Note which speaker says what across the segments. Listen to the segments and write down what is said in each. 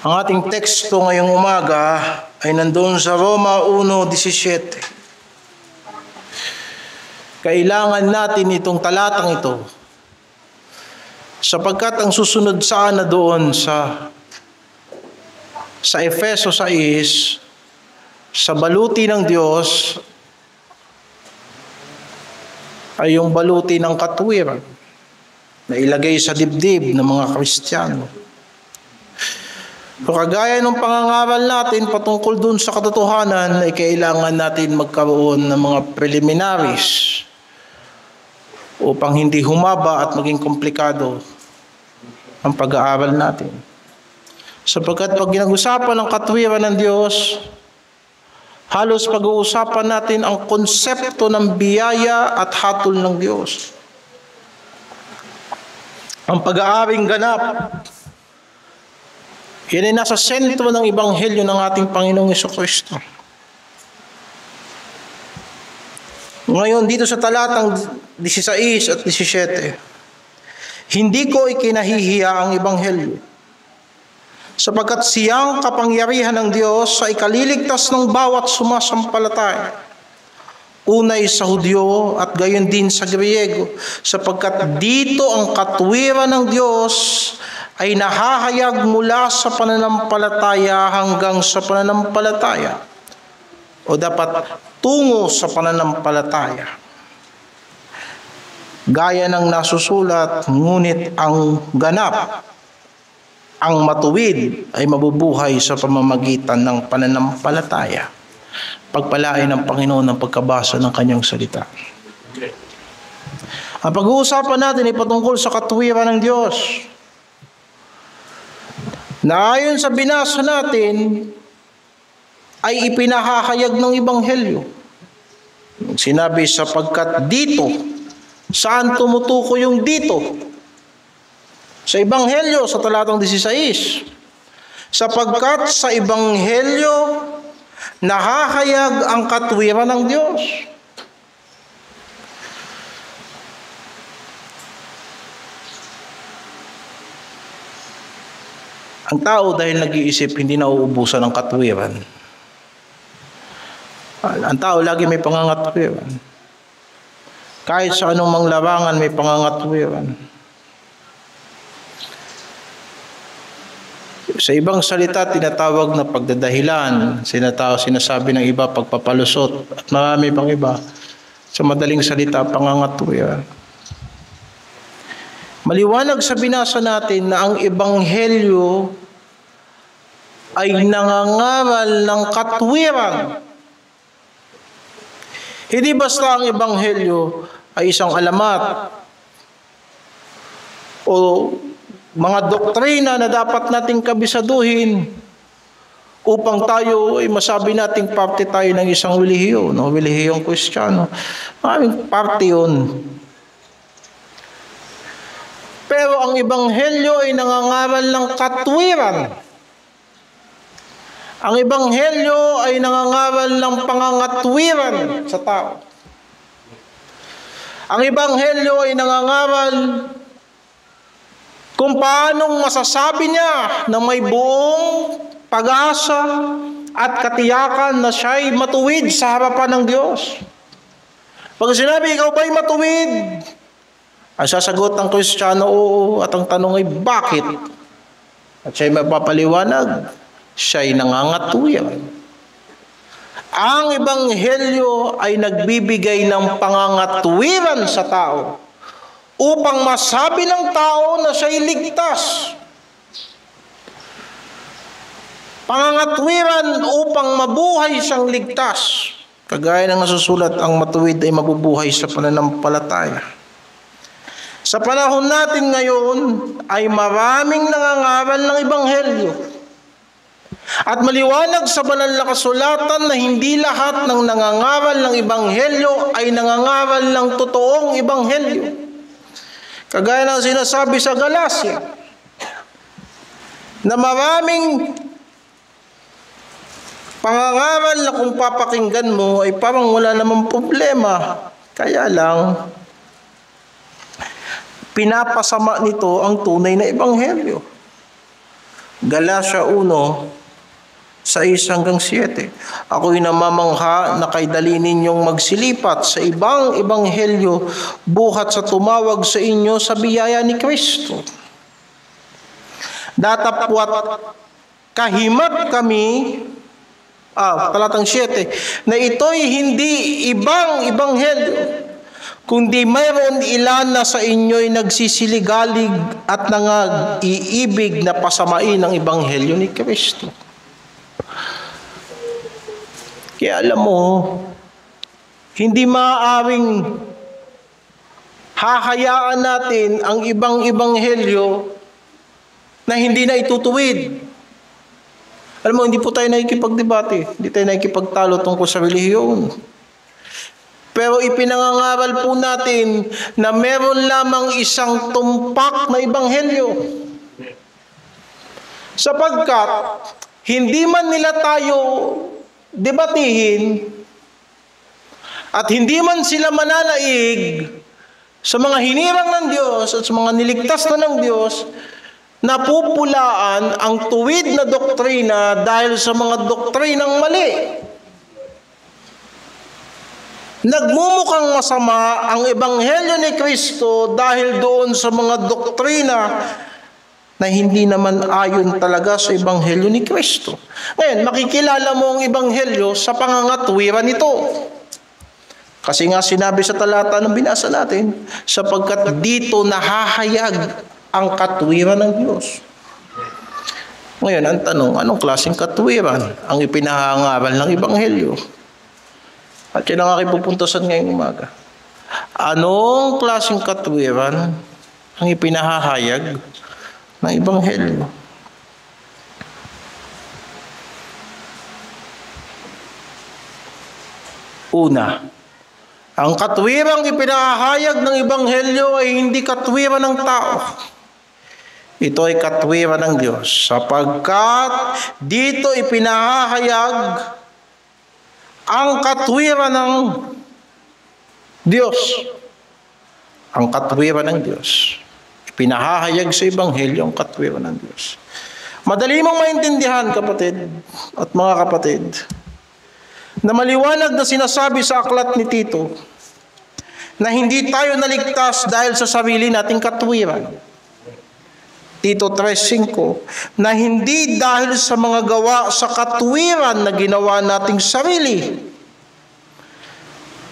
Speaker 1: Ang ating teksto ngayong umaga ay nandoon sa Roma 1:17. Kailangan natin itong talatang ito sapagkat ang susunod sana doon sa Efeso 6, sa baluti ng Diyos ay yung baluti ng katwiran na ilagay sa dibdib ng mga Kristiyano. So, kagaya ng pangangaral natin patungkol dun sa katotohanan ay kailangan natin magkaroon ng mga preliminaries upang hindi humaba at maging komplikado ang pag-aaral natin. Sapagkat pag ginag-usapan ng katwiran ng Diyos, halos pag-uusapan natin ang konsepto ng biyaya at hatol ng Diyos. Ang pag-aaring ganap, yan ay nasa sentro ng Ebanghelyo ng ating Panginoong Jesucristo. Ngayon, dito sa talatang 16 at 17, hindi ko ikinahihiya ang Ebanghelyo, sapagkat siyang kapangyarihan ng Diyos sa ikaliligtas ng bawat sumasampalataya, unay sa Hudyo at gayon din sa Griego, sapagkat dito ang katwiran ng Diyos ay nahahayag mula sa pananampalataya hanggang sa pananampalataya, o dapat tungo sa pananampalataya. Gaya ng nasusulat, ngunit ang ganap, ang matuwid ay mabubuhay sa pamamagitan ng pananampalataya. Pagpalain ng Panginoon ang pagkabasa ng kanyang salita. Ang pag-uusapan natin ay patungkol sa katwiran ng Diyos, na ayon sa binasa natin ay ipinahahayag ng Ebanghelyo. Sinabi, sapagkat dito, saan tumutuko yung dito? Sa Ebanghelyo, sa talatang 16. Sapagkat sa Ebanghelyo, nahahayag ang katwiran ng Diyos. Ang tao dahil nag-iisip, hindi nauubusan ng katwiran. Ang tao lagi may pangangatwiran. Kahit sa anong manglarangan may pangangatwiran. Sa ibang salita, tinatawag na pagdadahilan. Sinasabi ng iba, pagpapalusot. At marami pang iba. Sa madaling salita, pangangatwiran. Maliwanag sa binasa natin na ang Ebanghelyo ay nangangaral ng katwiran. Hindi basta ang Ebanghelyo ay isang alamat o mga doktrina na dapat nating kabisaduhin upang tayo ay masabi nating parte tayo ng isang relihiyon o relihiyong Kristiyano. Maraming parte yun. Pero ang Ebanghelyo ay nangangaral ng katwiran. Ang Ebanghelyo ay nangangaral ng pangangatwiran sa tao. Ang Ebanghelyo ay nangangaral kung paanong masasabi niya na may buong pag-asa at katiyakan na siya'y matuwid sa harapan ng Diyos. Pag sinabi, ikaw ba'y matuwid? Ang sasagot ng Kristiyano, oo. At ang tanong ay, bakit? At siya'y mapapaliwanag, siya'y nangangatwiran. Ang Ebanghelyo ay nagbibigay ng pangangatwiran sa tao upang masabi ng tao na siya'y ligtas. Pangangatwiran upang mabuhay siyang ligtas. Kagaya ng nasusulat, ang matuwid ay mabubuhay sa pananampalataya. Sa panahon natin ngayon ay maraming nangangaral ng Ebanghelyo. At maliwanag sa banal na kasulatan na hindi lahat ng nangangaral ng Ebanghelyo ay nangangaral ng totoong Ebanghelyo. Kagaya ng sinasabi sa Galacia, na maraming pangangaral na kung papakinggan mo ay parang wala namang problema. Kaya lang, pinapasama nito ang tunay na Ebanghelyo. Galatia 1:6-7. Ako'y namamangha na kay dali ninyong magsilipat sa ibang ebanghelyo buhat sa tumawag sa inyo sa biyaya ni Kristo. Datapwat kahimat kami, talatang 7, na ito'y hindi ibang ebanghelyo, kundi mayroon ilan na sa inyo'y nagsisiligalig at nang-iibig na pasamain ang ebanghelyo ni Kristo. Kaya alam mo, hindi maaaring hahayaan natin ang ibang ebanghelyo na hindi na itutuwid. Alam mo, hindi po tayo nakikipagdebate, hindi tayo nakikipagtalo tungkol sa relihiyon. Pero ipinangangaral po natin na meron lamang isang tumpak na ebanghelyo. Sapagkat hindi man nila tayo debatihin at hindi man sila mananaig sa mga hinirang ng Diyos at sa mga niligtas na ng Diyos, napupulaan ang tuwid na doktrina dahil sa mga doktrinang mali. Nagmumukhang masama ang ebanghelyo ni Kristo dahil doon sa mga doktrina na hindi naman ayon talaga sa ebanghelyo ni Kristo. Ngayon, makikilala mo ang ebanghelyo sa pangangatwiran nito. Kasi nga sinabi sa talata na binasa natin, sapagkat dito nahahayag ang katwiran ng Diyos. Ngayon, ang tanong, anong klaseng katwiran ang ipinahangaral ng ebanghelyo? At yan ang aking pupuntasan ngayong umaga. Anong klaseng katwiran ang ipinahahayag ng ebanghelyo? Una, ang katwirang ipinahahayag ng ebanghelyo ay hindi katwiran ng tao. Ito ay katwiran ng Diyos, sapagkat dito ipinahahayag ang katwiran ng Diyos. Ang katwiran ng Diyos. Pinahahayag sa ebanghelyo ang katwiran ng Diyos. Madali mong maintindihan, kapatid at mga kapatid, na maliwanag na sinasabi sa aklat ni Tito na hindi tayo naligtas dahil sa sarili nating katwiran. Tito 3:5, na hindi dahil sa mga gawa sa katwiran na ginawa nating sarili.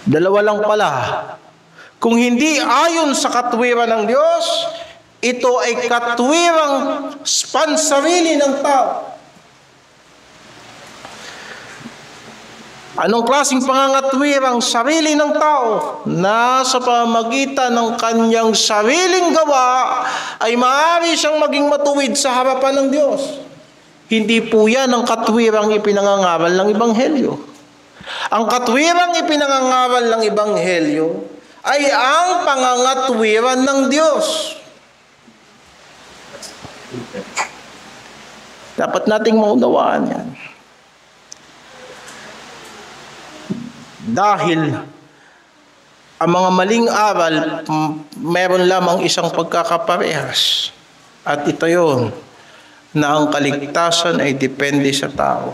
Speaker 1: Dalawa lang pala. Kung hindi ayon sa katwiran ng Diyos, ito ay katwirang pansarili ng tao. Anong klaseng pangangatwirang sarili ng tao na sa pamamagitan ng kanyang sariling gawa ay maaari siyang maging matuwid sa harapan ng Diyos? Hindi po yan ang katwirang ipinangangaral ng ebanghelyo. Ang katwirang ipinangangaral ng ebanghelyo ay ang pangangatwiran ng Diyos. Dapat nating maunawaan yan. Dahil ang mga maling aral, meron lamang isang pagkakaparehas. At ito yun, na ang kaligtasan ay depende sa tao.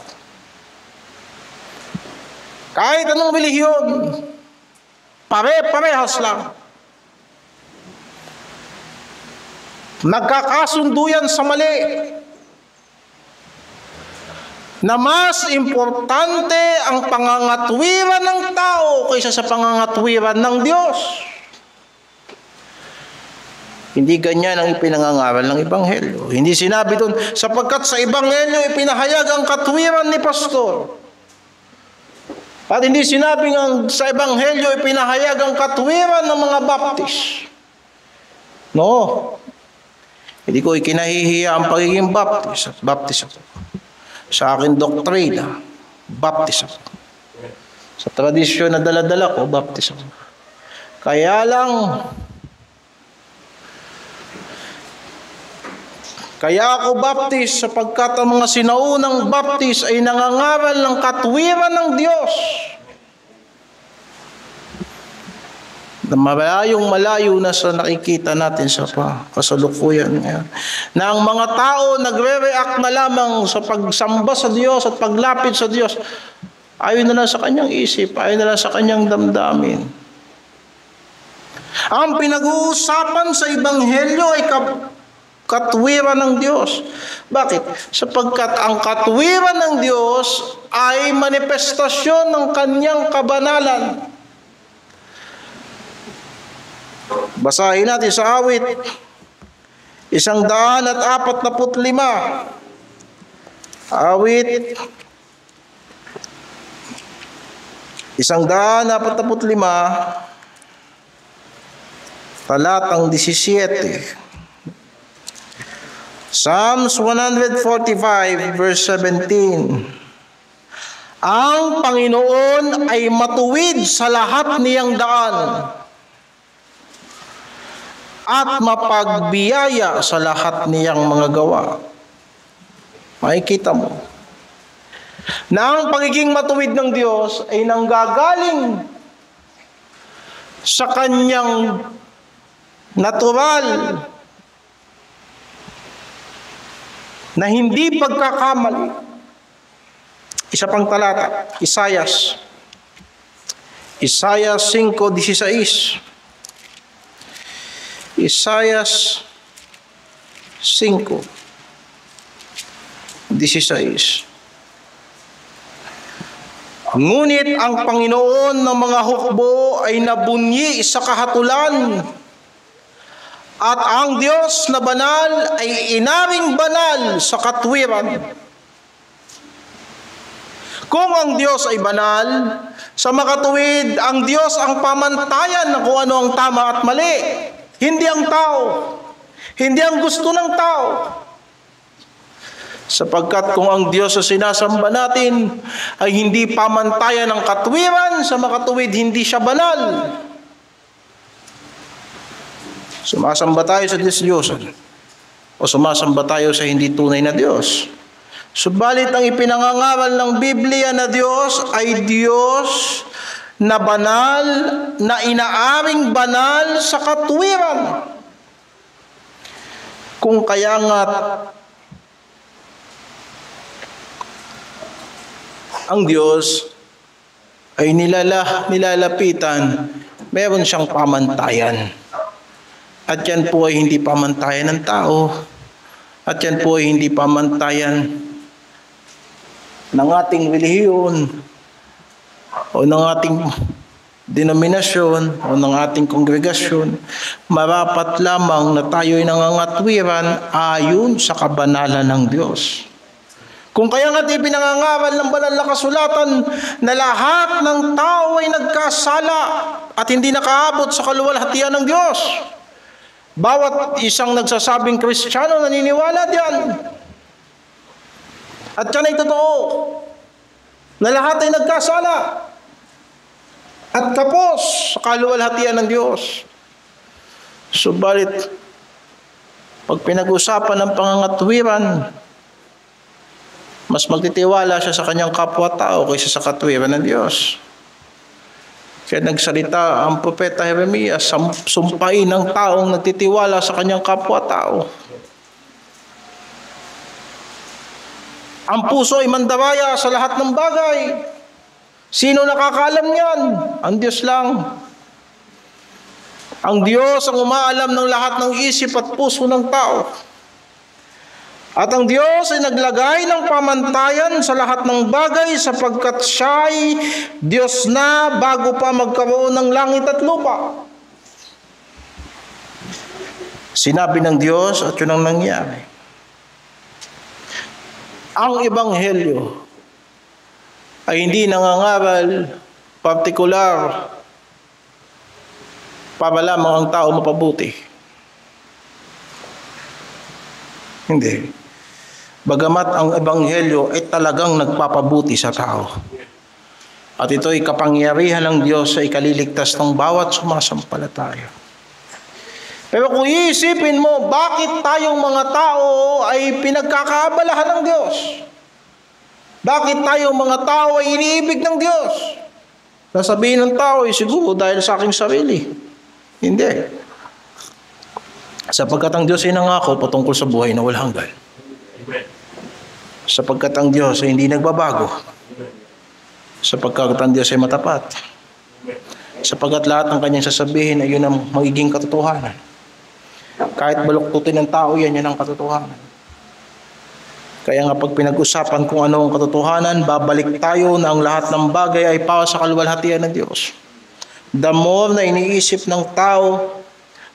Speaker 1: Kahit anong relihiyon, pare-parehas lang. Nagkakasundo yan sa mali. Na mas importante ang pangangatwiran ng tao kaysa sa pangangatwiran ng Diyos. Hindi ganyan ang ipinangangaral ng ebanghelyo. Hindi sinabi doon, sapagkat sa ebanghelyo ipinahayag ang katwiran ni pastor. At hindi sinabi nga sa ebanghelyo ipinahayag ang katwiran ng mga baptist. No. Hindi ko ikinahihiya ang pagiging baptist ako. Sa akin doktrina, baptist ako. Sa tradisyon na dala-dala ko, baptist ako. Kaya ako baptist sapagkat ang mga sinaunang baptist ay nangangaral ng katwiran ng Diyos. na malayo na sa nakikita natin sa kasalukuyan ngayon. Na ang mga tao nagre-react na lamang sa pagsamba sa Diyos at paglapit sa Diyos. Ayon na lang sa kanyang isip, ayon na lang sa kanyang damdamin. Ang pinag-uusapan sa Ebanghelyo ay katwiran ng Diyos. Bakit? Sapagkat ang katwiran ng Diyos ay manifestasyon ng kanyang kabanalan. Basahin natin sa awit 145. Awit 145, talatang 17. Psalms 145 verse 17. Ang Panginoon ay matuwid sa lahat niyang daan at mapagbiyaya sa lahat niyang mga gawa. Makikita mo na ang pagiging matuwid ng Diyos ay nanggagaling sa kanyang natural na hindi pagkakamali. Isa pang talata, Isaias 5:16. Isaias 5:16. Ngunit ang Panginoon ng mga hukbo ay nabunyi sa kahatulan, at ang Diyos na banal ay inaring banal sa katwiran. Kung ang Diyos ay banal, sa makatuwid, ang Diyos ang pamantayan na kung ano ang tama at mali. Hindi ang tao. Hindi ang gusto ng tao. Sapagkat kung ang Diyos sa sinasamba natin ay hindi pamantayan ng katwiran, sa makatuwid, hindi siya banal. Sumasamba tayo sa Diyos o sumasamba tayo sa hindi tunay na Diyos. Subalit ang ipinangangaral ng Biblia na Diyos ay Diyos na banal, na inaaring banal sa katwiran. Kung kaya nga ang Diyos ay nilalapitan, meron siyang pamantayan. At yan po ay hindi pamantayan ng tao. At yan po ay hindi pamantayan ng ating relihiyon o ng ating denominasyon o ng ating kongregasyon. Marapat lamang na tayo ay nangangatwiran ayon sa kabanalan ng Diyos. Kung kaya nga di pinangangaral ng banal na kasulatan na lahat ng tao ay nagkasala at hindi nakaabot sa kaluwalhatian ng Diyos. Bawat isang nagsasabing Kristiyano naniniwala diyan. At yan ay totoo, na lahat ay nagkasala at kapos sa kaluwalhatian ng Diyos. Subalit, pag pinag-usapan ng pangangatwiran, mas magtitiwala siya sa kanyang kapwa-tao kaysa sa katwiran ng Diyos. Kaya nagsalita ang propeta Jeremias, sumpain ng taong nagtitiwala sa kanyang kapwa-tao. Ang puso ay mandaraya sa lahat ng bagay. Sino nakakaalam niyan? Ang Diyos lang. Ang Diyos ang umaalam ng lahat ng isip at puso ng tao. At ang Diyos ay naglagay ng pamantayan sa lahat ng bagay sapagkat siya ay Diyos na bago pa magkaroon ng langit at lupa. Sinabi ng Diyos at yun ang nangyari. Ang Ebanghelyo ay hindi nangangaral partikular para lamang ang tao mapabuti. Hindi. Bagamat ang Ebanghelyo ay talagang nagpapabuti sa tao. At ito ay kapangyarihan ng Diyos sa ikaliligtas ng bawat sumasampalataya. Pero kung iisipin mo, bakit tayong mga tao ay pinagkakaabalahan ng Diyos? Bakit tayong mga tao ay iniibig ng Diyos? Sasabihin ng tao, siguro dahil sa aking sarili. Hindi. Sapagkat ang Diyos ay nangako patungkol sa buhay na walang hanggan. Sapagkat ang Diyos ay hindi nagbabago. Sapagkat ang Diyos ay matapat. Sapagkat lahat ng kanyang sasabihin ay yun ang magiging katotohanan. Kahit baluktutin ng tao yan, yan ang katotohanan. Kaya nga pag pinag-usapan kung ano ang katotohanan, babalik tayo na ang lahat ng bagay ay para sa kaluwalhatian ng Diyos. The more na iniisip ng tao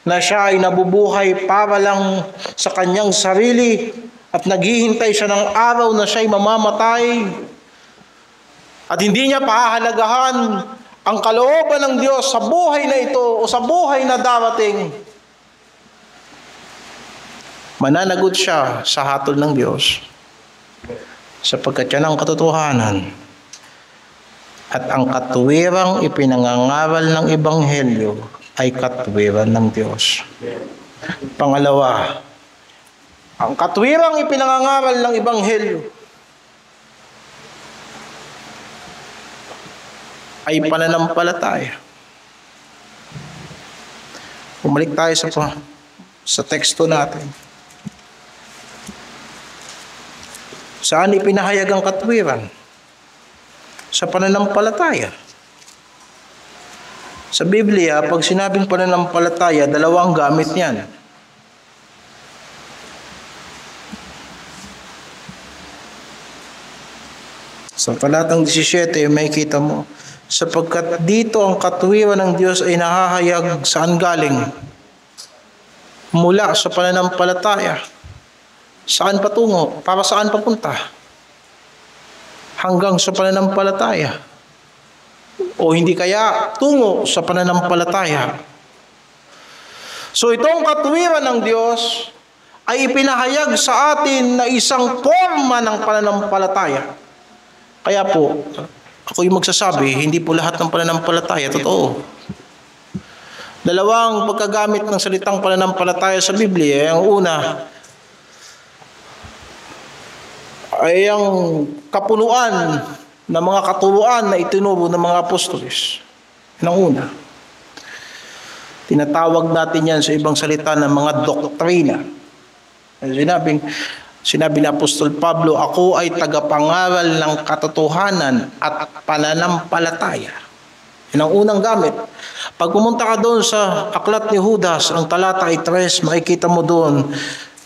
Speaker 1: na siya ay nabubuhay para lang sa kanyang sarili at naghihintay siya ng araw na siya ay mamamatay at hindi niya pahahalagahan ang kalooban ng Diyos sa buhay na ito o sa buhay na darating, mananagot siya sa hatol ng Diyos sapagkat yan ang katotohanan at ang katuwirang ipinangangaral ng Ebanghelyo ay katuwiran ng Diyos. Pangalawa, ang katuwirang ipinangangaral ng Ebanghelyo ay pananampalataya. Bumalik tayo sa teksto natin. Saan ipinahayag ang katuwiran? Sa pananampalataya. Sa Biblia, pag sinabing pananampalataya, dalawang gamit niyan. Sa talatang 17, may kita mo, sapagkat dito ang katuwiran ng Diyos ay nahahayag saan galing? Mula sa pananampalataya. Saan patungo? Para saan papunta? Hanggang sa pananampalataya. O hindi kaya tungo sa pananampalataya. So itong katuwiran ng Diyos ay ipinahayag sa atin na isang forma ng pananampalataya. Kaya po, ako yung magsasabi, hindi po lahat ng pananampalataya totoo. Dalawang pagkagamit ng salitang pananampalataya sa Biblia. Ang una ay ang kapunuan ng mga katuruan na itinuro ng mga apostoles. Yan ang una. Tinatawag natin yan sa ibang salita ng mga doktrina. Sinabi ni Apostol Pablo, ako ay tagapangaral ng katotohanan at pananampalataya. Yan ang unang gamit. Pag pumunta ka doon sa aklat ni Judas, ang talata ay 3, makikita mo doon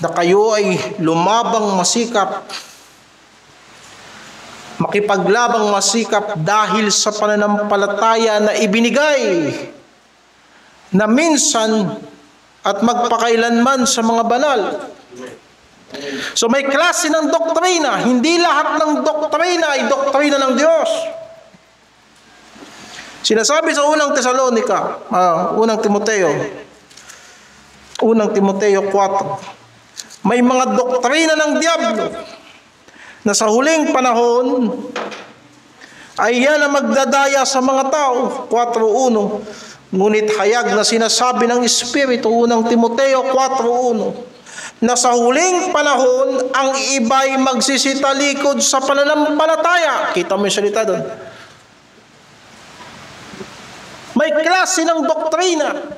Speaker 1: na kayo ay lumabang masikap, makipaglabang masikap dahil sa pananampalataya na ibinigay na minsan at magpakailanman sa mga banal. So may klase ng doktrina. Hindi lahat ng doktrina ay doktrina ng Diyos. Sinasabi sa unang Timoteo 4, may mga doktrina ng diablo na sa huling panahon ay yan ang magdadaya sa mga tao. 4:1. Ngunit hayag na sinasabi ng Espiritu, unang Timoteo 4:1, na sa huling panahon ang iba'y magsisitalikod sa pananampalataya. Kita mo yung salita doon. May klase ng doktrina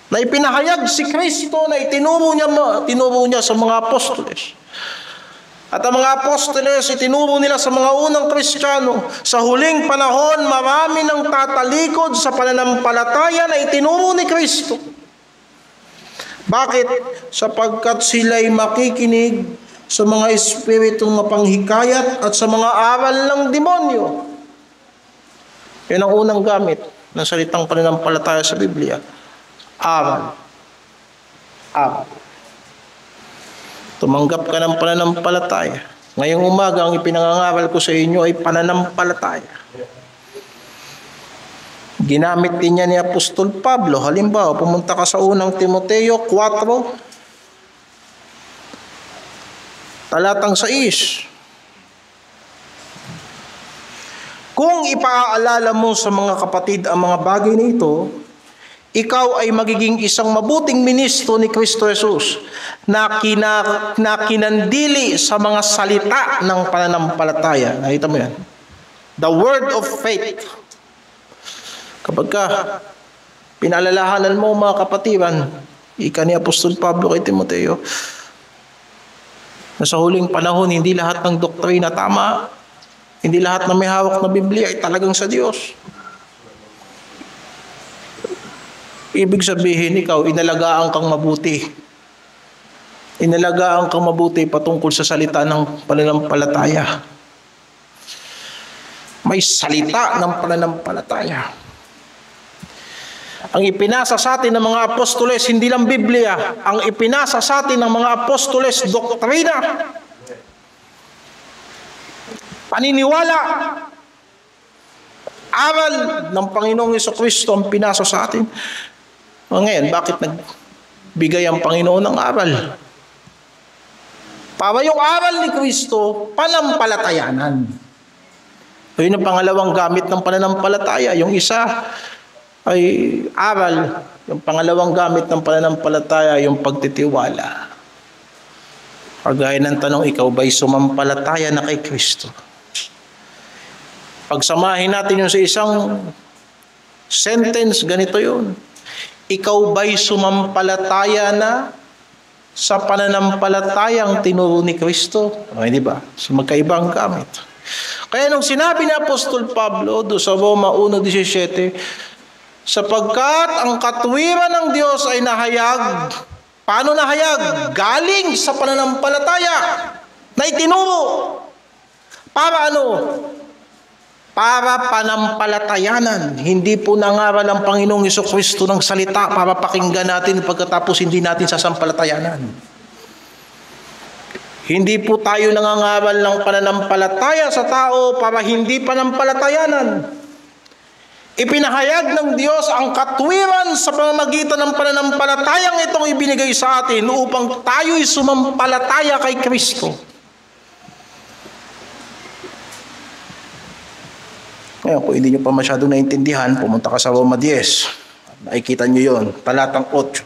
Speaker 1: na ipinahayag si Kristo na tinuro niya sa mga apostoles. At ang mga apostoles, itinuro nila sa mga unang Kristiyano, sa huling panahon, marami nang tatalikod sa pananampalataya na itinuro ni Kristo. Bakit? Sapagkat sila'y makikinig sa mga espiritong mapanghikayat at sa mga aral ng demonyo. Yan ang unang gamit ng salitang pananampalataya sa Biblia. Aral. Tumanggap ka ng pananampalataya. Ngayong umaga, ang ipinangangaral ko sa inyo ay pananampalataya. Ginamit din niya ni Apostol Pablo. Halimbawa, pumunta ka sa unang Timoteo 4, talatang 6. Kung ipaalala mo sa mga kapatid ang mga bagay na ito, ikaw ay magiging isang mabuting ministro ni Kristo Jesus na kinandili sa mga salita ng pananampalataya. Nakita mo yan? The word of faith. Kapag ka Pinalalahanan mo mga kapatiran, ika ni Apostol Pablo kay Timoteo, na sa huling panahon, hindi lahat ng doktrina tama, hindi lahat na may hawak na Biblia ay talagang sa Diyos. Ibig sabihin, ikaw, inalagaan kang mabuti. Inalagaan kang mabuti patungkol sa salita ng pananampalataya. May salita ng pananampalataya. Ang ipinasa sa atin ng mga apostoles, hindi lang Biblia. Ang ipinasa sa atin ng mga apostoles, doktrina. Paniniwala. Aral ng Panginoong Jesucristo ang pinasa sa atin. Ngayon, bakit nagbigay ang Panginoon ng aral? Para yung aral ni Kristo, panampalatayanan. Yun ang pangalawang gamit ng pananampalataya. Yung isa ay aral. Yung pangalawang gamit ng pananampalataya, yung pagtitiwala. Kagaya ng tanong, ikaw ba'y sumampalataya na kay Kristo? Pagsamahin natin yung sa isang sentence, ganito yun. Ikaw ba'y sumampalataya na sa pananampalatayang tinuro ni Kristo? O, hindi ba? So, magkaibang gamit. Kaya nung sinabi ni Apostol Pablo do sa Roma 1:17, sapagkat ang katwiran ng Diyos ay nahayag. Paano nahayag? Galing sa pananampalataya na itinuro. Para ano? Para panampalatayanan. Hindi po nangaral ang Panginoong Jesucristo ng salita para pakinggan natin pagkatapos hindi natin sasampalatayanan. Hindi po tayo nangangaral ng pananampalataya sa tao para hindi panampalatayanan. Ipinahayag ng Diyos ang katwiran sa pamamagitan ng pananampalatayang itong ibinigay sa atin upang tayo'y sumampalataya kay Kristo. Ngayon, kung hindi nyo pa masyadong naintindihan, pumunta ka sa Roma 10. Nakikita nyo yun, talatang 8.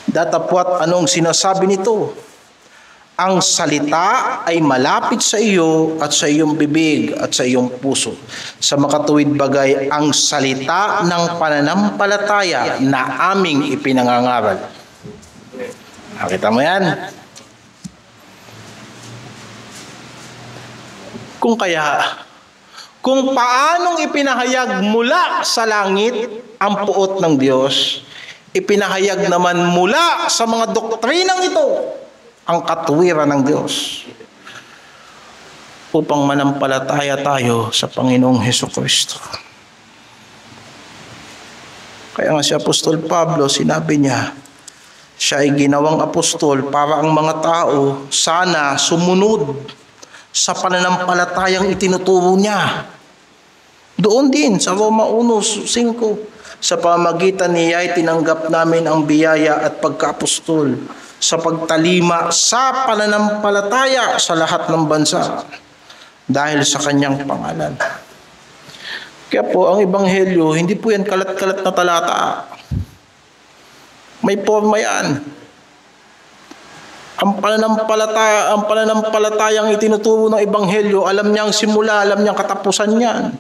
Speaker 1: Datapwat anong sinasabi nito? Ang salita ay malapit sa iyo at sa iyong bibig at sa iyong puso. Sa makatuwid bagay, ang salita ng pananampalataya na aming ipinangangaral. Nakita mo yan? Kung paanong ipinahayag mula sa langit ang puot ng Diyos, ipinahayag naman mula sa mga doktrinang ito ang katwiran ng Diyos upang manampalataya tayo sa Panginoong Hesukristo. Kaya nga si Apostol Pablo, sinabi niya, siya ay ginawang apostol para ang mga tao sana sumunod sa pananampalatayang itinuturo niya. Doon din sa Roma 1:5, sa pamamagitan niya ay tinanggap namin ang biyaya at pagkaapostol sa pagtalima sa pananampalataya sa lahat ng bansa dahil sa kanyang pangalan. Kaya po, ang Ebanghelyo, hindi po yan kalat-kalat na talata. May forma yan. Ang pananampalatayang itinuturo ng Ebanghelyo, alam niyang simula, alam niyang katapusan niyan.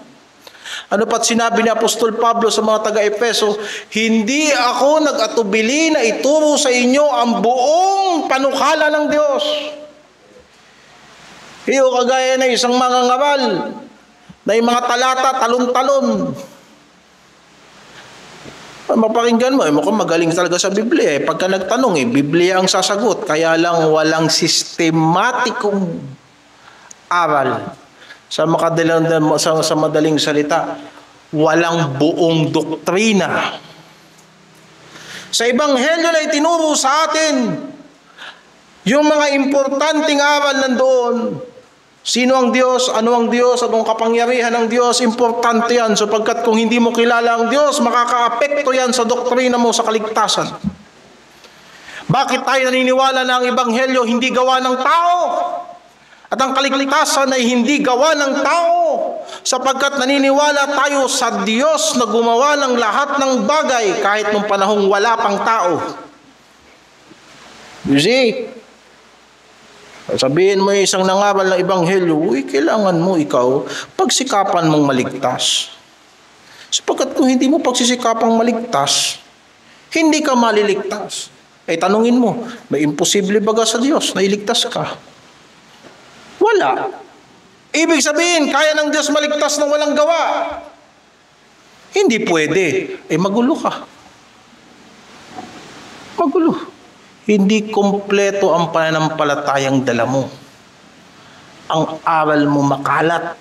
Speaker 1: Ano pa't sinabi ni Apostol Pablo sa mga taga-Efeso, hindi ako nag-atubili na ituro sa inyo ang buong panukala ng Diyos. Iyo kagaya na isang mangangaral na yung mga talata talon-talon. Mapakinggan mo, mukhang magaling talaga sa Biblia. Pagka nagtanong, Biblia ang sasagot. Kaya lang walang sistematikong aral. Sa madaling salita, walang buong doktrina. Sa Ebanghelyo na itinuro sa atin, yung mga importanteng aral nandoon, sino ang Diyos, ano ang Diyos, anong kapangyarihan ng Diyos, importante yan, sapagkat kung hindi mo kilala ang Diyos, makaka-apekto yan sa doktrina mo sa kaligtasan. Bakit tayo naniniwala na ang Ebanghelyo hindi gawa ng tao? At ang kaligtasan ay hindi gawa ng tao, sapagkat naniniwala tayo sa Diyos na gumawa ng lahat ng bagay kahit nung panahong wala pang tao. You see? Sabihin mo isang nangaral ng Ebanghelyo, kailangan mo ikaw pagsikapan mong maligtas. Sapagkat kung hindi mo pagsisikapang maligtas, hindi ka maliligtas. Ay tanungin mo, may imposible baga sa Diyos na iligtas ka? Wala. Ibig sabihin, kaya ng Diyos maligtas ng walang gawa. Hindi pwede. Magulo ka. Magulo. Hindi kompleto ang pananampalatayang dala mo. Ang aral mo makalat.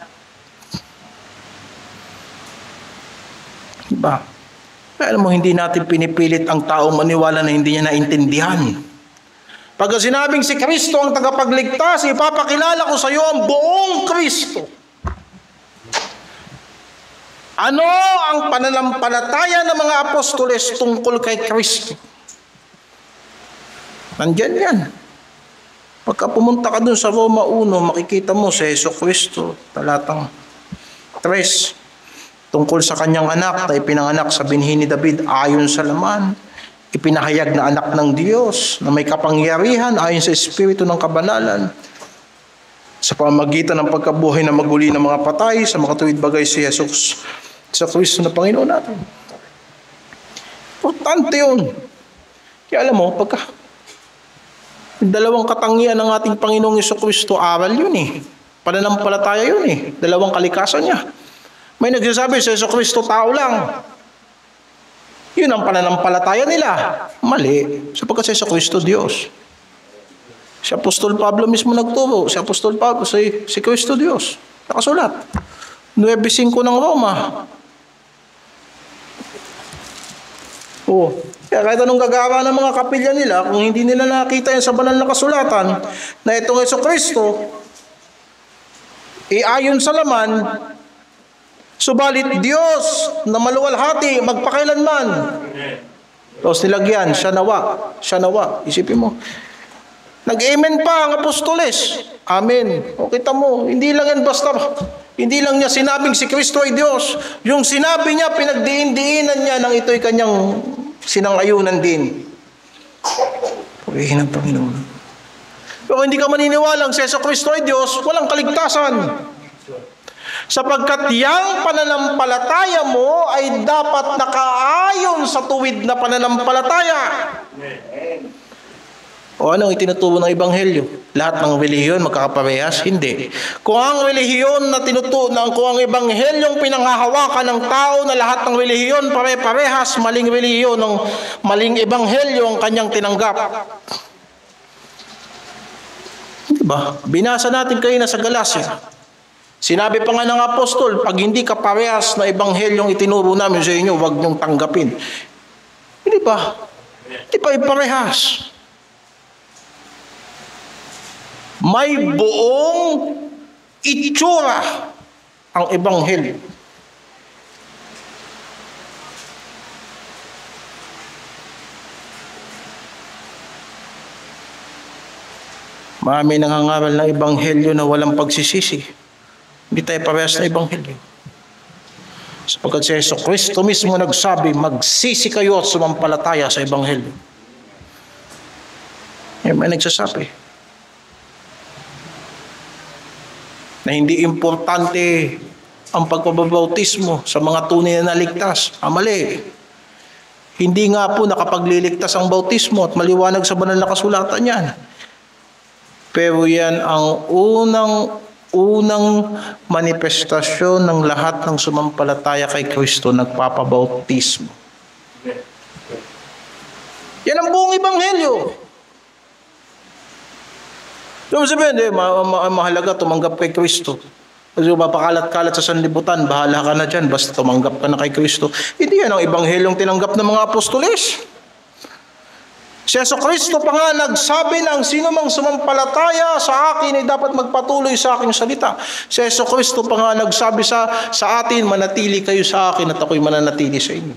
Speaker 1: Diba? Alam mo, hindi natin pinipilit ang tao maniwala na hindi niya naintindihan. Pagka sinabing si Kristo ang tagapagligtas, ipapakilala ko sa iyo ang buong Kristo. Ano ang pananampalataya ng mga apostoles tungkol kay Kristo? Nandyan yan. Pagka pumunta ka dun sa Roma 1, makikita mo si Jesucristo, talatang 3, tungkol sa kanyang anak na ipinanganak sa binhi ni David ayon sa laman, ipinahayag na anak ng Diyos na may kapangyarihan ayon sa Espiritu ng kabanalan, sa pamamagitan ng pagkabuhay na maguli ng mga patay, sa makatuwid bagay si Jesus sa Kristo na Panginoon natin. Importante yun. Kaya alam mo, pagka dalawang katangian ng ating Panginoong Jesucristo, aral yun pananampalataya yun dalawang kalikasan niya. May nagsasabi sa Jesucristo tao lang, yun ang pananampalataya nila. Mali, sapagkat si Jesucristo Diyos. Si Apostol Pablo mismo nagturo, si Apostol Pablo, si Kristo Diyos. Nakasulat 9:5 ng Roma. Kaya kahit anong gagawa ng mga kapilya nila, kung hindi nila nakita yan sa banal na kasulatan, na itong Jesucristo, ayon sa laman, subalit Diyos na maluwalhati, magpakailanman. Tapos nilagyan, siya nawa. Isipin mo. Nag-amen pa ang apostoles. Amen. O kita mo, hindi lang yan basta, hindi lang niya sinabing si Kristo ay Diyos. Yung sinabi niya, pinagdiin-diinan niya nang ito'y kanyang sinangayunan din. Purihin ang Panginoon. Pero hindi ka maniniwalang si Jesucristo ay Diyos, walang kaligtasan. Sapagkat yang pananampalataya mo ay dapat nakaayon sa tuwid na pananampalataya. O anong itinuturo ng Ebanghelyo? Lahat ng relihiyon magkakaparehas? Hindi. Kung ang relihiyon na kung ang Ebanghelyong pinanghahawakan ng tao na lahat ng relihiyon pare-parehas, maling relihiyon ng maling Ebanghelyo ang kanyang tinanggap. Diba? Binasa natin kayo na sa Galacia. Sinabi pa nga ng apostol, pag hindi ka parehas na Ebanghelyong itinuro namin sa inyo, huwag niyong tanggapin. Hindi ba? Hindi pa iparehas. May buong itsura ang Ebanghelyo. Marami nangangaral ng Ebanghelyo na walang pagsisisi. Hindi tayo parehas na Ebanghelyo. Sapagkat si Jesucristo mismo nagsabi, magsisi kayo at sumampalataya sa Ebanghelyo. May nagsasabi na hindi importante ang pagpapabautismo sa mga tunay na naligtas. Mali. Hindi nga po nakapagliligtas ang bautismo at maliwanag sa banal na kasulatan yan. Pero yan ang unang manifestasyon ng lahat ng sumampalataya kay Kristo, nagpapabautismo. Yan ang buong Ebanghelyo. So sabihin, mahalaga tumanggap kay Kristo. Kasi mapakalat-kalat sa sanlibutan, bahala ka na dyan, basta tumanggap ka na kay Kristo. Hindi yan ang Ebanghelyong tinanggap ng mga apostoles. Si Jesucristo pa nga nagsabi na ang sino mang sumampalataya sa akin ay dapat magpatuloy sa aking salita. Si Jesucristo pa nga nagsabi sa atin, manatili kayo sa akin at ako'y mananatili sa inyo.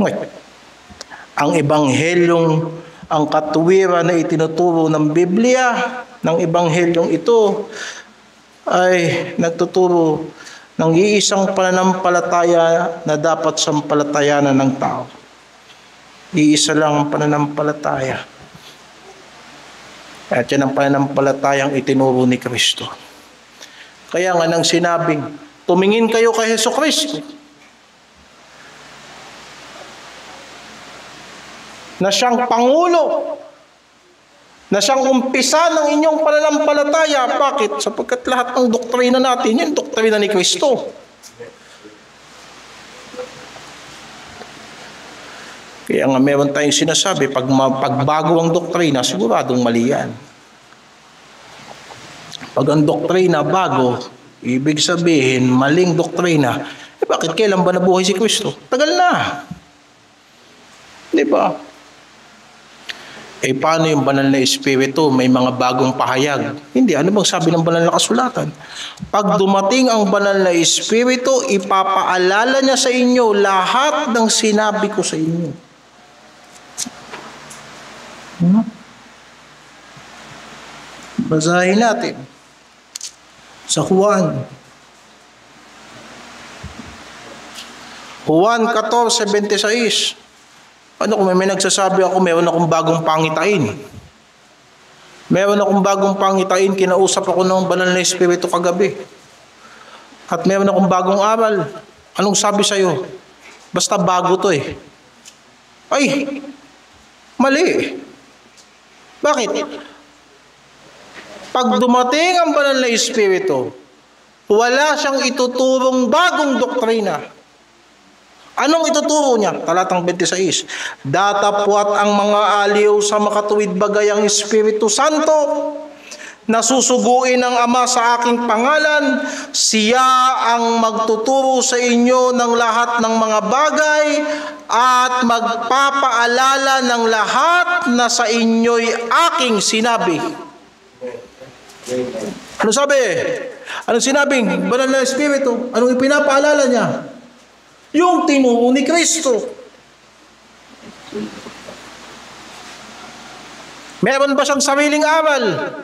Speaker 1: Ngayon, ang Ebanghelyong, ang katuwiran na itinuturo ng Biblia, ng Ebanghelyong ito, ay nagtuturo ng iisang pananampalataya na dapat sampalatayanan ng tao. Iisa lang ang pananampalataya. At yan ang pananampalatayang itinuro ni Kristo. Kaya nga nang sinabing, tumingin kayo kay Jesucristo. na siyang pangulo, na siyang umpisa ng inyong pananampalataya. Bakit? Sapagkat lahat ng doktrina natin, yung doktrina ni Kristo. Kaya nga meron tayong sinasabi, pag bago ang doktrina, siguradong mali yan. Pag ang doktrina bago, ibig sabihin, maling doktrina, bakit kailan ba nabuhay si Kristo? Tagal na. Di ba? Paano yung banal na espiritu? May mga bagong pahayag. Hindi, ano bang sabi ng banal na kasulatan? Pag dumating ang banal na espiritu, ipapaalala niya sa inyo lahat ng sinabi ko sa inyo. Basahin natin sa Juan 14:26. Ano kung may nagsasabi ako, meron akong bagong pangitain. Meron akong bagong pangitain, kinausap ako ng banal na espiritu kagabi. At meron akong bagong aral. Anong sabi sa'yo? Basta bago to eh. Ay, mali. Bakit? Pag dumating ang banal na espiritu, wala siyang ituturong bagong doktrina. Anong ituturo niya? Talatang 26. Datapwat ang mga aliw sa makatuwid bagay ang Espiritu Santo, nasusuguin ng Ama sa aking pangalan, siya ang magtuturo sa inyo ng lahat ng mga bagay at magpapaalala ng lahat na sa inyo'y aking sinabi. Ano sabi? Anong sinabing? Banal na Espiritu. Anong ipinapaalala niya? Yung tinuro ni Kristo. Meron ba siyang sariling aral?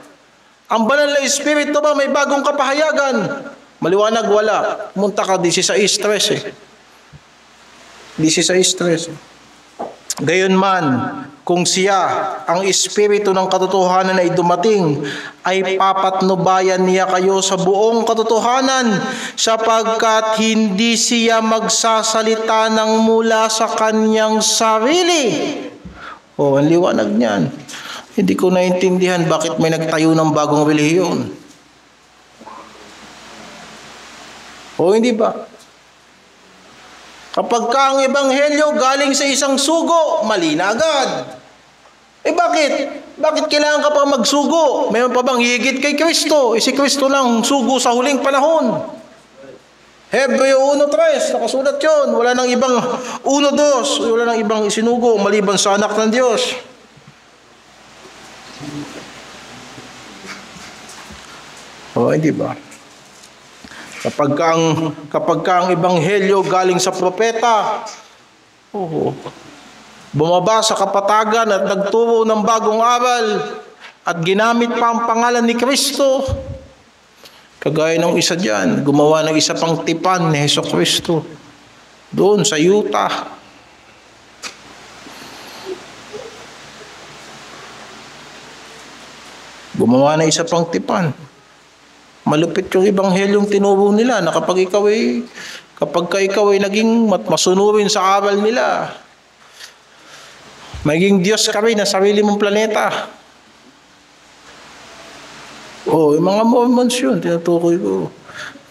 Speaker 1: Ang banal na Espiritu ba may bagong kapahayagan? Maliwanag, wala. Munta ka 16:13. 16:13. Gayunman, kung siya, ang Espiritu ng katotohanan ay dumating, ay papatnubayan niya kayo sa buong katotohanan, sapagkat hindi siya magsasalita ng mula sa kanyang sarili. Ang liwanag niyan. Hindi ko naintindihan bakit may nagtayo ng bagong relihiyon. Hindi ba? Kapag ang ebanghelyo galing sa isang sugo, mali na agad. Bakit? Bakit kailangan ka pa magsugo? Mayroon pa bang higit kay Kristo? Si Kristo lang sugo sa huling panahon. Hebreo 1:3, nakasulat yun. Wala nang ibang 1:2, wala nang ibang isinugo maliban sa anak ng Diyos. Hindi ba? Kapag ang ebanghelyo galing sa propeta, bumaba sa kapatagan at nagturo ng bagong aral at ginamit pa ang pangalan ni Kristo, kagaya ng isa dyan, gumawa ng isa pang tipan ni Jesucristo doon sa Utah. Gumawa ng isa pang tipan. Malupit yung ebanghelyong tinuro nila na kapag ikaw ay naging masunurin sa aral nila, maging Diyos ka rin na sarili mong planeta. Yung mga Mormons yun, tinutukoy ko.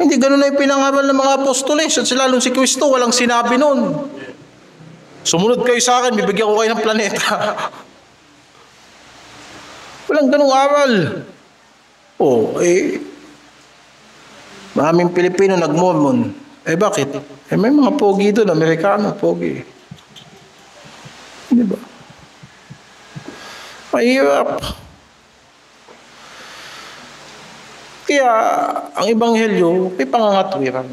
Speaker 1: Hindi ganun na yung pinangaral ng mga apostoles at lalong si Kristo, walang sinabi nun. Sumunod kayo sa akin, bibigyan ko kayo ng planeta. Walang ganung aral. Maraming Pilipino nag-Mormon. Bakit? May mga pogi doon, Amerikano, pogi. Hindi ba? Mahirap. Kaya, ang ebanghelyo, may pangangatwiran.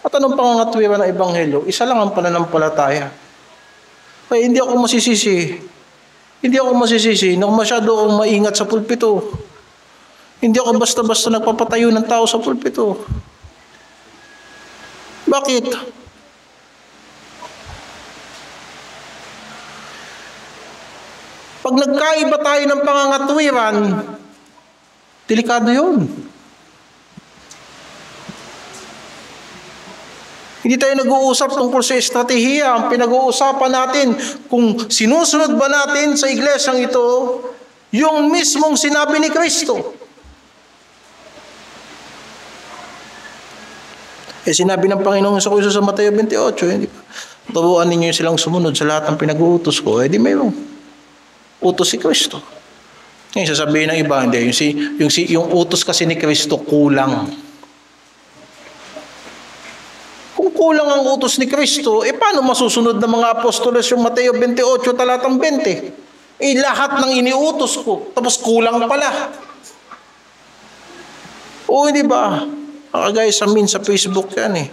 Speaker 1: At anong pangangatwiran ng ebanghelyo? Isa lang ang pananampalataya. Hindi ako masisisi. Hindi ako masyado akong maingat sa pulpito. Hindi ako basta-basta nagpapatayo ng tao sa pulpito. Bakit? Pag nagkaiba tayo ng pangangatwiran, delikado yun. Hindi tayo nag-uusap tungkol sa estratehiya. Ang pinag-uusapan natin kung sinusunod ba natin sa iglesyang ito yung mismong sinabi ni Kristo. Sinabi ng Panginoong Hesus sa Mateo 28, hindi ba? Turuan ninyo silang sumunod sa lahat ng pinag-uutos ko. Di mayroong utos si Kristo. Ngayon, sasabihin ng iba, hindi. Yung utos kasi ni Kristo kulang. Kung kulang ang utos ni Kristo, paano masusunod ng mga apostoles yung Mateo 28, talatang 20? Lahat ng iniutos ko, tapos kulang pala. O, hindi ba? Kagaya sa Facebook yan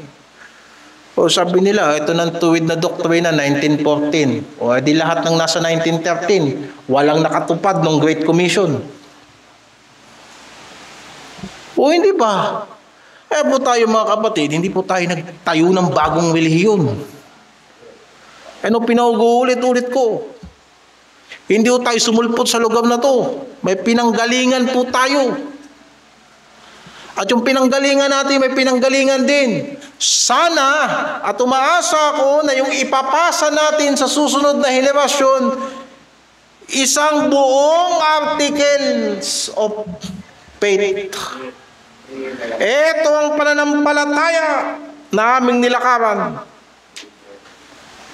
Speaker 1: O sabi nila, ito ng tuwid na doktrina 1914. O di lahat ng nasa 1913, walang nakatupad ng Great Commission. O hindi ba? Po tayo mga kapatid, hindi po tayo nagtayo ng bagong relihiyon. Pinaugulit-ulit ko. Hindi po tayo sumulpot sa lugar na to. May pinanggalingan po tayo. At yung pinanggalingan natin, may pinanggalingan din. Sana at umaasa ako na yung ipapasa natin sa susunod na henerasyon, isang buong articles of faith. Ito ang pananampalataya na aming nilakaran.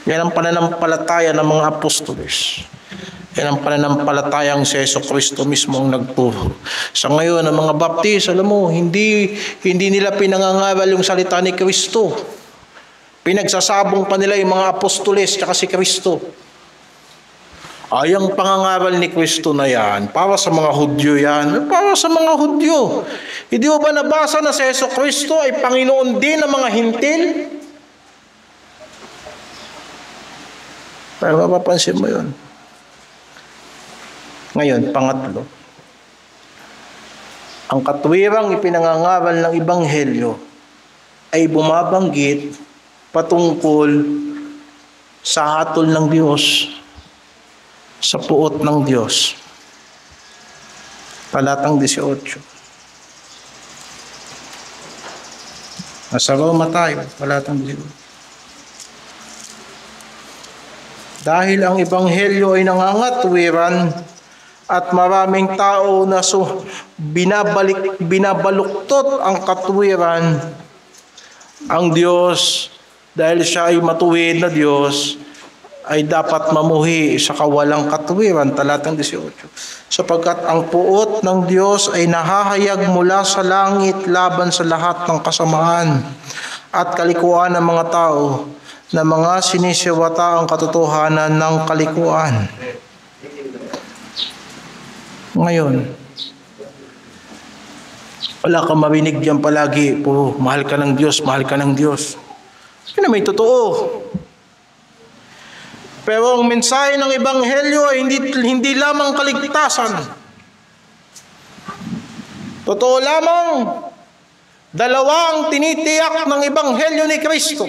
Speaker 1: Yan ang pananampalataya ng mga apostoles. Yan ang pananampalatayang si Jesucristo mismo ang nagturo. Sa ngayon, ang mga baptist, alam mo, hindi nila pinangangaral yung salita ni Kristo. Pinagsasabong pa nila yung mga apostoles at si Kristo. Ang pangangaral ni Kristo na yan, para sa mga Hudyo yan, para sa mga Hudyo. Hindi mo ba nabasa na si Jesucristo ay Panginoon din ng mga hintil? Pero mapapansin mo yun. Ngayon, pangatlo, ang katwirang ipinangangaral ng Ebanghelyo ay bumabanggit patungkol sa hatol ng Diyos, sa puot ng Diyos. Talatang 18. Nasa Roma tayo, talatang 18. Dahil ang Ebanghelyo ay nangangatwiran at maraming tao na binabaluktot ang katwiran, ang Diyos, dahil siya ay matuwid na Diyos, ay dapat mamuhi sa kawalang katwiran. Talatang 18. Sapagkat ang puot ng Diyos ay nahahayag mula sa langit laban sa lahat ng kasamaan at kalikuan ng mga tao na mga sinisiwata ang katotohanan ng kalikuan. Ngayon, wala kang marinig diyan palagi, puro mahal ka ng Diyos, mahal ka ng Diyos. Yun na may totoo. Pero ang mensahe ng Ebanghelyo ay hindi lamang kaligtasan. Totoo lamang, dalawa ang tinitiyak ng Ebanghelyo ni Kristo.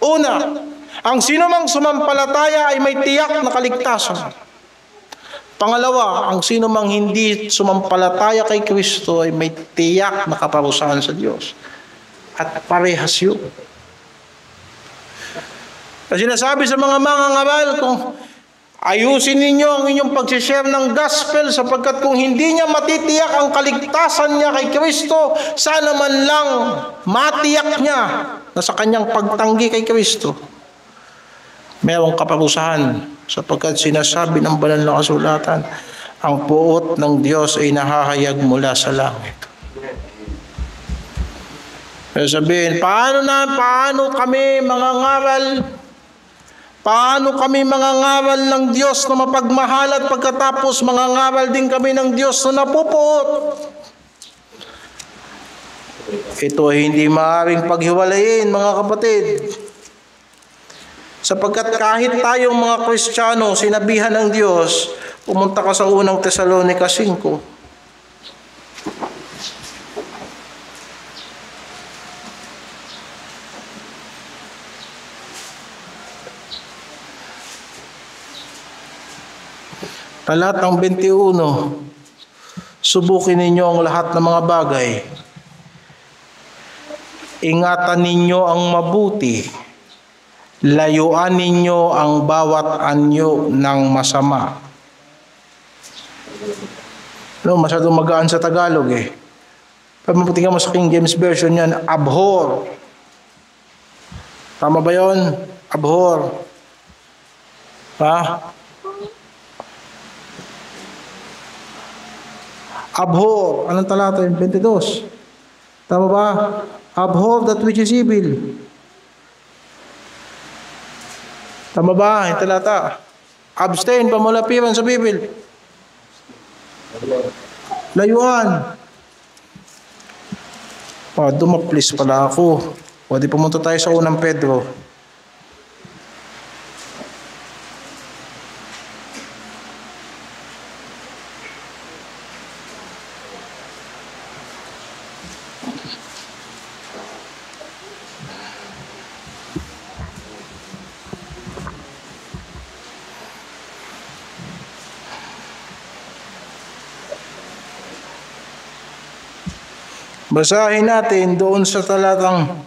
Speaker 1: Una, ang sinumang sumampalataya ay may tiyak na kaligtasan. Pangalawa, ang sino mang hindi sumampalataya kay Kristo ay may tiyak na kaparusahan sa Diyos. At parehas yun. Kasi sinasabi sa mga mangangaral, kung ayusin ninyo ang inyong pag-share ng gospel sapagkat kung hindi niya matitiyak ang kaligtasan niya kay Kristo, sana man lang matiyak niya na sa kanyang pagtanggi kay Kristo, mayroong kaparusahan. Sapagkat sinasabi ng banal na kasulatan, ang puot ng Diyos ay nahahayag mula sa langit. Kaya sabihin, paano kami mangangaral? Paano kami mangangaral ng Diyos na mapagmahal at pagkatapos mangangaral din kami ng Diyos na napupuot? Ito ay hindi maaaring paghiwalayin, mga kapatid. Sapagkat kahit tayong mga Kristiyano, sinabihan ng Diyos, pumunta ka sa unang Tesalonica 5. Talatang 21, subukin ninyo ang lahat ng mga bagay. ingatan ninyo ang mabuti, layuan ninyo ang bawat anyo ng masama. No, masyadong magaan sa Tagalog eh. Pag mabuti mo sa King James Version yan, abhor. Tama ba yun? Abhor. Ha? Abhor. Anong talata yun? 22. Tama ba? Abhor that which is evil. Tama ba? Yung talata. Abstain from all appearance of evil. Layuan. Dumaplis pala ako. Di pumunta tayo sa unang Pedro. Basahin natin doon sa talatang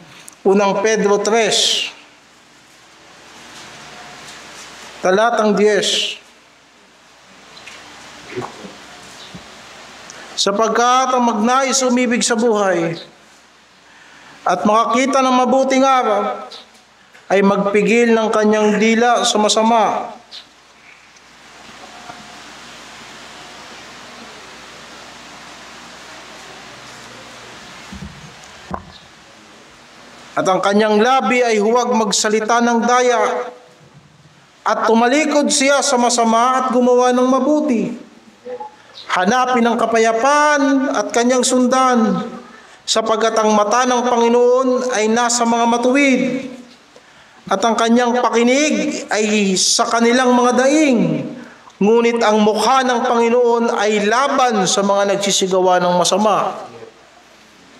Speaker 1: unang Pedro 3. Talatang 10. Sapagkat ang magnais umibig sa buhay at makakita ng mabuting araw ay magpigil ng kanyang dila sa masama. At ang kanyang labi ay huwag magsalita ng daya at tumalikod siya sa masama at gumawa ng mabuti. Hanapin ang kapayapaan at kanyang sundan, sapagkat ang mata ng Panginoon ay nasa mga matuwid at ang kanyang pakinig ay sa kanilang mga daing. Ngunit ang mukha ng Panginoon ay laban sa mga nagsisigawa ng masama.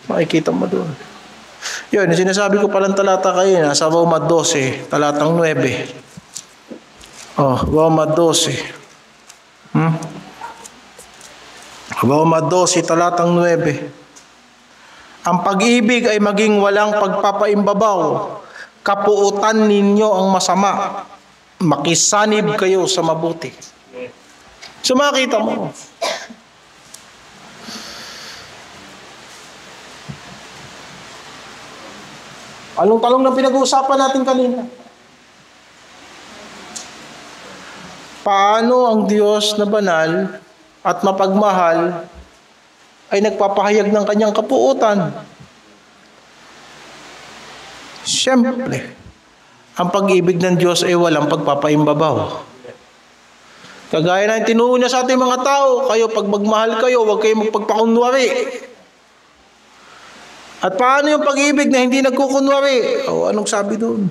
Speaker 1: Makikita mo doon. Yun, sinasabi ko palang talata kayo na sa Roma 12, talatang 9. Roma 12. Roma 12, talatang 9. Ang pag-ibig ay maging walang pagpapaimbabaw. Kapuutan ninyo ang masama. Makisanib kayo sa mabuti. So makita mo. Anong talong na pinag-uusapan natin kanina? Paano ang Diyos na banal at mapagmahal ay nagpapahayag ng kanyang kapuutan? Siyempre, ang pag-ibig ng Diyos ay walang pagpapaimbabaw. Kagaya na tinuon niya sa ating mga tao, kayo pag magmahal kayo, huwag kayo magpagpakunwari. At paano yung pag-ibig na hindi nagkukunwari? Anong sabi doon?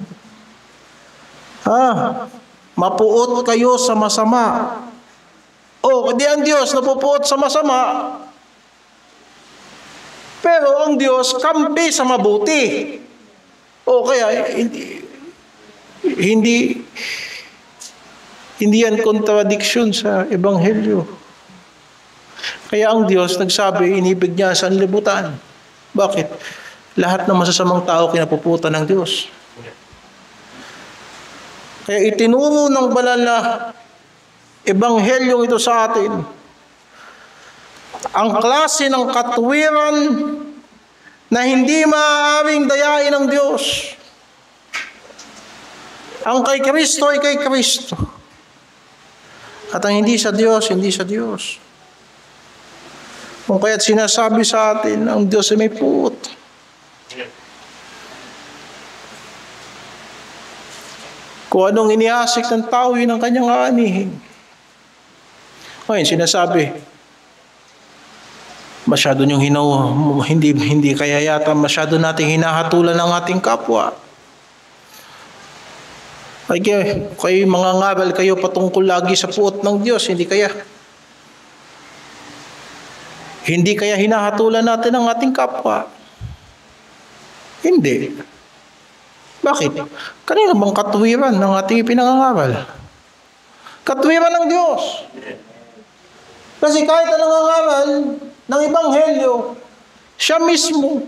Speaker 1: Mapuot kayo sa masama. Hindi ang Diyos napupuot sa masama. Pero ang Diyos kampi sa mabuti. Kaya hindi yan contradiction sa Ebanghelyo. Kaya ang Diyos nagsabi, inibig niya sa libutan. Bakit? Lahat ng masasamang tao kinapuputan ng Diyos. Kaya itinuro ng banal na Ebanghelyong ito sa atin ang klase ng katwiran na hindi maaaring dayain ng Diyos. Ang kay Kristo ay kay Kristo. At ang hindi sa Diyos, hindi sa Diyos. Kung kaya't sinasabi sa atin, ang Diyos ay may puot. Kung anong iniasik ng tao, yun ang kanyang aanihin. Ngayon, sinasabi, masyado niyong hindi kaya yata masyado nating hinahatulan ng ating kapwa. Kayo mga ngaral, kayo patungkol lagi sa puot ng Diyos, hindi kaya hinahatulan natin ang ating kapwa? Hindi. Bakit? Kanino bang katwiran ng ating ipinangangaral? Katwiran ng Diyos. Kasi kahit ang nangangaral ng Ebanghelyo, siya mismo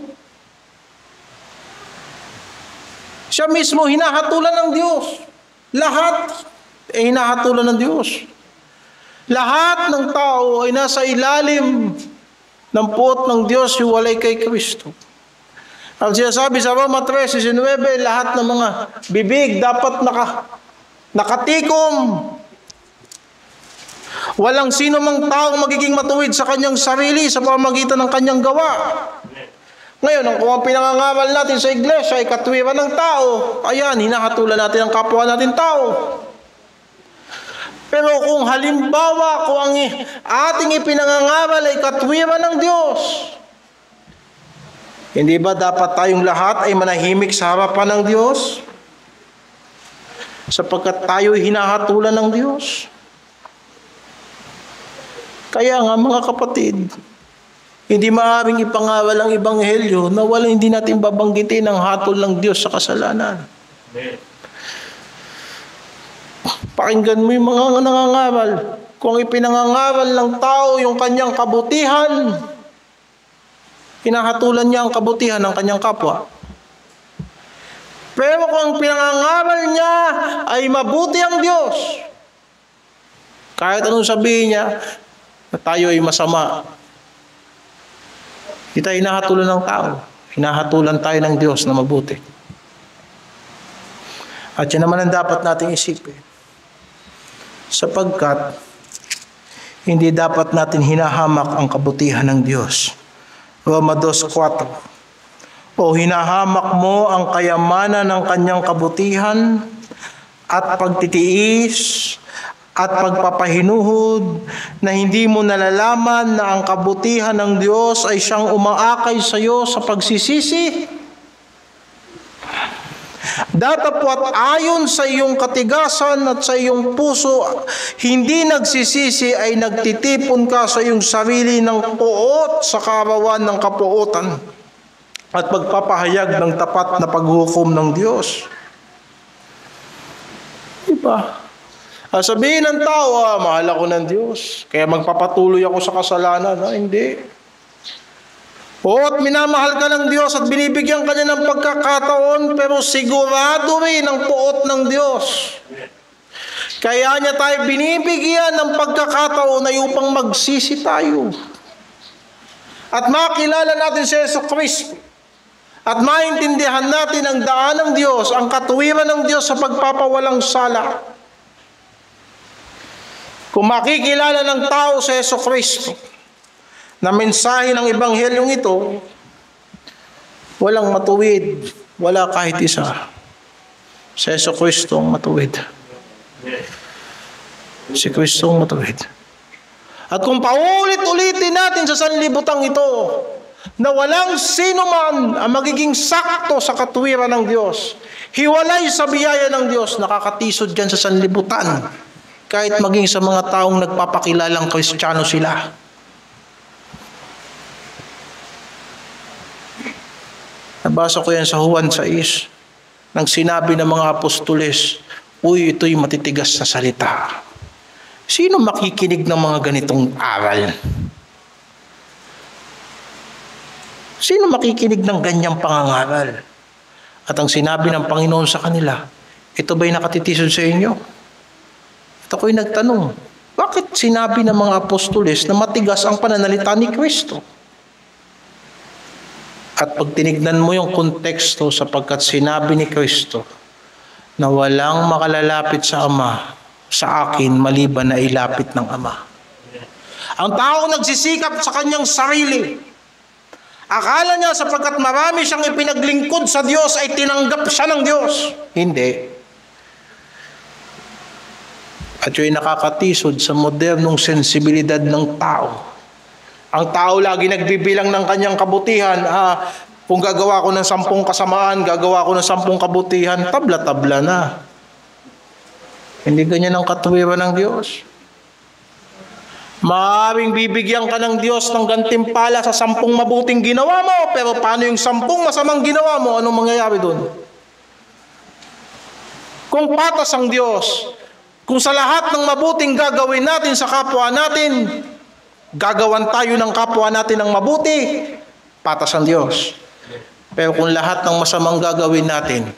Speaker 1: Siya mismo hinahatulan ng Diyos. Lahat ay hinahatulan ng Diyos. Lahat ng tao ay nasa ilalim ng puot ng Diyos, hiwalay kay Kristo. Ang sinasabi sa Roma 3:19, lahat ng mga bibig dapat nakatikom. Walang sino mang taong magiging matuwid sa kanyang sarili sa pamamagitan ng kanyang gawa. Ngayon, kung ang pinangangaral natin sa iglesia ay katwiran ng tao, ayan, hinahatulan natin ang kapwa natin tao. Pero kung halimbawa, kung ang ating ipinangangaral ay katwiran ng Diyos, hindi ba dapat tayong lahat ay manahimik sa harapan ng Diyos? Sapagkat tayo ay hinahatulan ng Diyos. Kaya nga mga kapatid, hindi maaaring ipangaral ang Ebanghelyo na hindi natin babanggitin ang hatol ng Diyos sa kasalanan. Pakinggan mo yung mga nangangaral. Kung ipinangangaral ng tao yung kanyang kabutihan, hinahatulan niya ang kabutihan ng kanyang kapwa. Pero kung pinangangaral niya ay mabuti ang Diyos, kahit anong sabihin niya, na tayo ay masama, hindi tayo hinahatulan ng tao. Hinahatulan tayo ng Diyos na mabuti. At yan naman ang dapat nating isipin. Sapagkat hindi dapat natin hinahamak ang kabutihan ng Diyos. Roma 2:4. O hinahamak mo ang kayamanan ng kanyang kabutihan at pagtitiis at pagpapahinuhod na hindi mo nalalaman na ang kabutihan ng Diyos ay siyang umaakay sa iyo sa pagsisisi. Datapwat ayon sa iyong katigasan at sa iyong puso, hindi nagsisisi ay nagtitipon ka sa iyong sarili ng puot sa karawan ng kapuotan at pagpapahayag ng tapat na paghukom ng Diyos. Diba? Sabihin ng tao, mahal ako ng Diyos, kaya magpapatuloy ako sa kasalanan. Hindi. At minamahal ka ng Diyos at binibigyan ka niya ng pagkakataon, pero sigurado rin ang puot ng Diyos. Kaya niya tayo binibigyan ng pagkakataon na upang magsisi tayo. At makilala natin si Jesucristo. At maintindihan natin ang daan ng Diyos, ang katuwiran ng Diyos sa pagpapawalang sala. Kung makikilala ng tao sa Jesucristo na mensahe ng Ebanghelyong ito, walang matuwid, wala kahit isa. Si Jesucristo ang matuwid. Si Kristo ang matuwid. At kung paulit-ulitin natin sa sanlibutang ito, na walang sino man ang magiging sakto sa katuwiran ng Diyos, hiwalay sa biyaya ng Diyos, nakakatisod dyan sa sanlibutan. Kahit maging sa mga taong nagpapakilalang Kristiyano sila. Nabasa ko yan sa Juan 6, nang sinabi ng mga apostoles, uy, ito'y matitigas na salita. Sino makikinig ng mga ganitong aral? Sino makikinig ng ganyang pangangaral? At ang sinabi ng Panginoon sa kanila, ito ba'y nakatitisod sa inyo? At ako'y nagtanong, bakit sinabi ng mga apostoles na matigas ang pananalita ni Kristo? At pag tinignan mo yung konteksto, sapagkat sinabi ni Kristo na walang makalalapit sa Ama sa akin maliban na ilapit ng Ama. Ang tao nagsisikap sa kanyang sarili. Akala niya sapagkat marami siyang ipinaglingkod sa Diyos ay tinanggap siya ng Diyos. Hindi. At yun ay nakakatisod sa modernong sensibilidad ng tao. Ang tao lagi nagbibilang ng kanyang kabutihan. Kung gagawa ko ng 10 kasamaan, gagawa ko ng 10 kabutihan, tabla-tabla na. Hindi ganyan ang katuwiran ng Diyos. Maaaring bibigyan ka ng Diyos ng gantimpala sa 10 mabuting ginawa mo, pero paano yung 10 masamang ginawa mo? Anong mangyayari doon? Kung patas ang Diyos, kung sa lahat ng mabuting gagawin natin sa kapwa natin, gagawan tayo ng kapwa natin ng mabuti, patas ang Diyos. Pero kung lahat ng masamang gagawin natin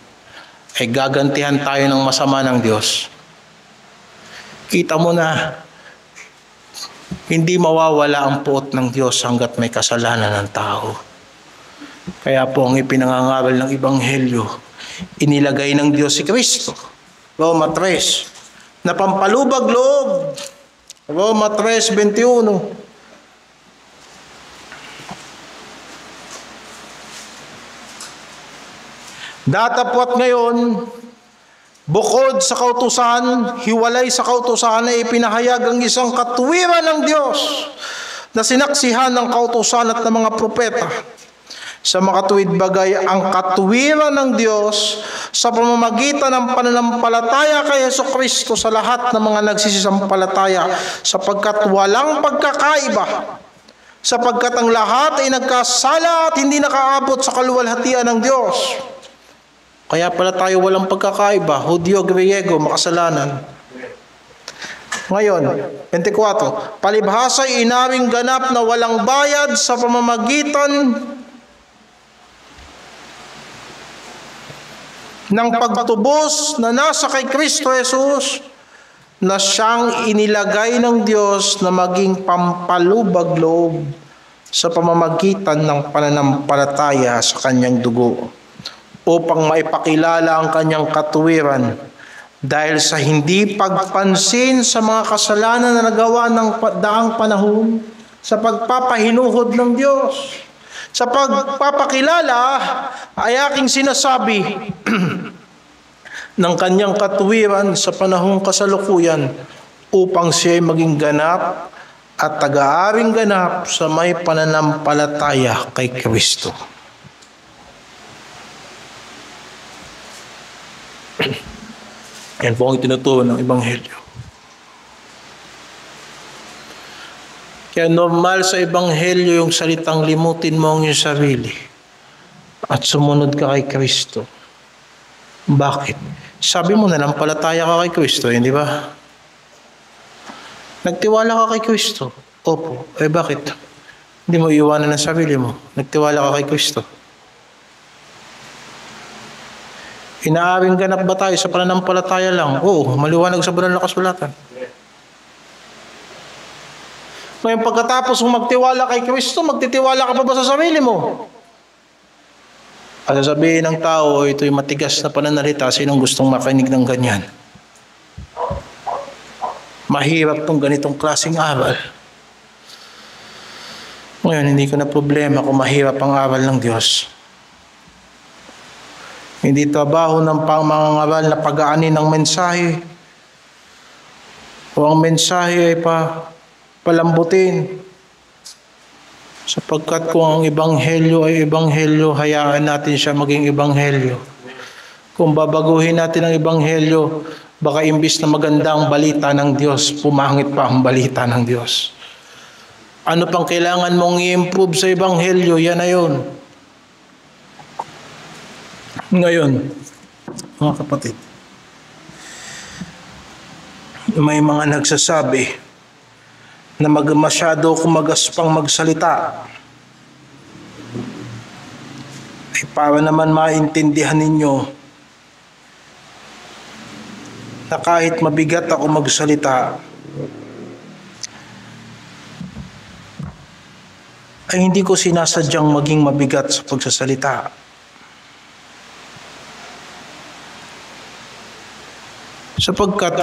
Speaker 1: ay gagantihan tayo ng masama ng Diyos. Kita mo na, hindi mawawala ang puot ng Diyos hanggat may kasalanan ng tao. Kaya po ang ipinangangaral ng Ebanghelyo, inilagay ng Diyos si Kristo. Roma 3, na pampalubag loob. Roma 3:21. Datapwat ngayon, bukod sa kautusan, hiwalay sa kautusan ay ipinahayag ang isang katuwiran ng Diyos na sinaksihan ng kautusan at ng mga propeta. Sa makatuwid bagay, ang katuwiran ng Diyos sa pamamagitan ng pananampalataya kay Jesucristo sa lahat ng mga nagsisisampalataya, sapagkat walang pagkakaiba, sapagkat ang lahat ay nagkasala at hindi nakaabot sa kaluwalhatian ng Diyos. Kaya pala tayo walang pagkakaiba, Hudyo, Griego, makasalanan. Ngayon, 24, palibhasa'y inawing ganap na walang bayad sa pamamagitan ng pagtubos na nasa kay Kristo Jesus, na siyang inilagay ng Diyos na maging pampalubag loob sa pamamagitan ng pananampalataya sa kanyang dugo, upang maipakilala ang kanyang katuwiran dahil sa hindi pagpansin sa mga kasalanan na nagawa ng daang panahon, sa pagpapahinuhod ng Diyos. Sa pagpapakilala ay aking sinasabi ng kanyang katuwiran sa panahong kasalukuyan, upang siya ay maging ganap at taga-aring ganap sa may pananampalataya kay Kristo. Yan po ang tinuturo ng Ebanghelyo. Kaya normal sa Ebanghelyo yung salitang limutin mo ang iyong sarili at sumunod ka kay Kristo. Bakit? Sabi mo, nanampalataya ka kay Kristo, hindi ba? Nagtiwala ka kay Kristo. Opo. Bakit? Hindi mo iwanan ang sarili mo. Nagtiwala ka kay Kristo. Inaaring ganap ba tayo sa pananampalataya lang? Oo, maliwanag sa banal na kasulatan. Ngayon, pagkatapos mong magtiwala kay Kristo, magtitiwala ka pa ba sa sarili mo? At sasabihin ng tao, ito'y matigas na pananalita, sinong gustong makinig ng ganyan? Mahirap tong ganitong klaseng aral. Ngayon, hindi ko na problema kung mahirap ang aral ng Diyos. Hindi trabaho ng pangangaral na pag-aanin ng mensahe, o ang mensahe ay palambutin. Sapagkat kung ang Ebanghelyo ay Ebanghelyo, hayaan natin siya maging Ebanghelyo. Kung babaguhin natin ang Ebanghelyo, baka imbis na maganda ang balita ng Diyos, pumangit pa ang balita ng Diyos. Ano pang kailangan mong i-improve sa Ebanghelyo? Yan na yun. Ngayon, mga kapatid, may mga nagsasabi na masyado akong magaspang magsalita. Ay para naman maintindihan ninyo na kahit mabigat ako magsalita, ay hindi ko sinasadyang maging mabigat sa pagsasalita. Sapagkat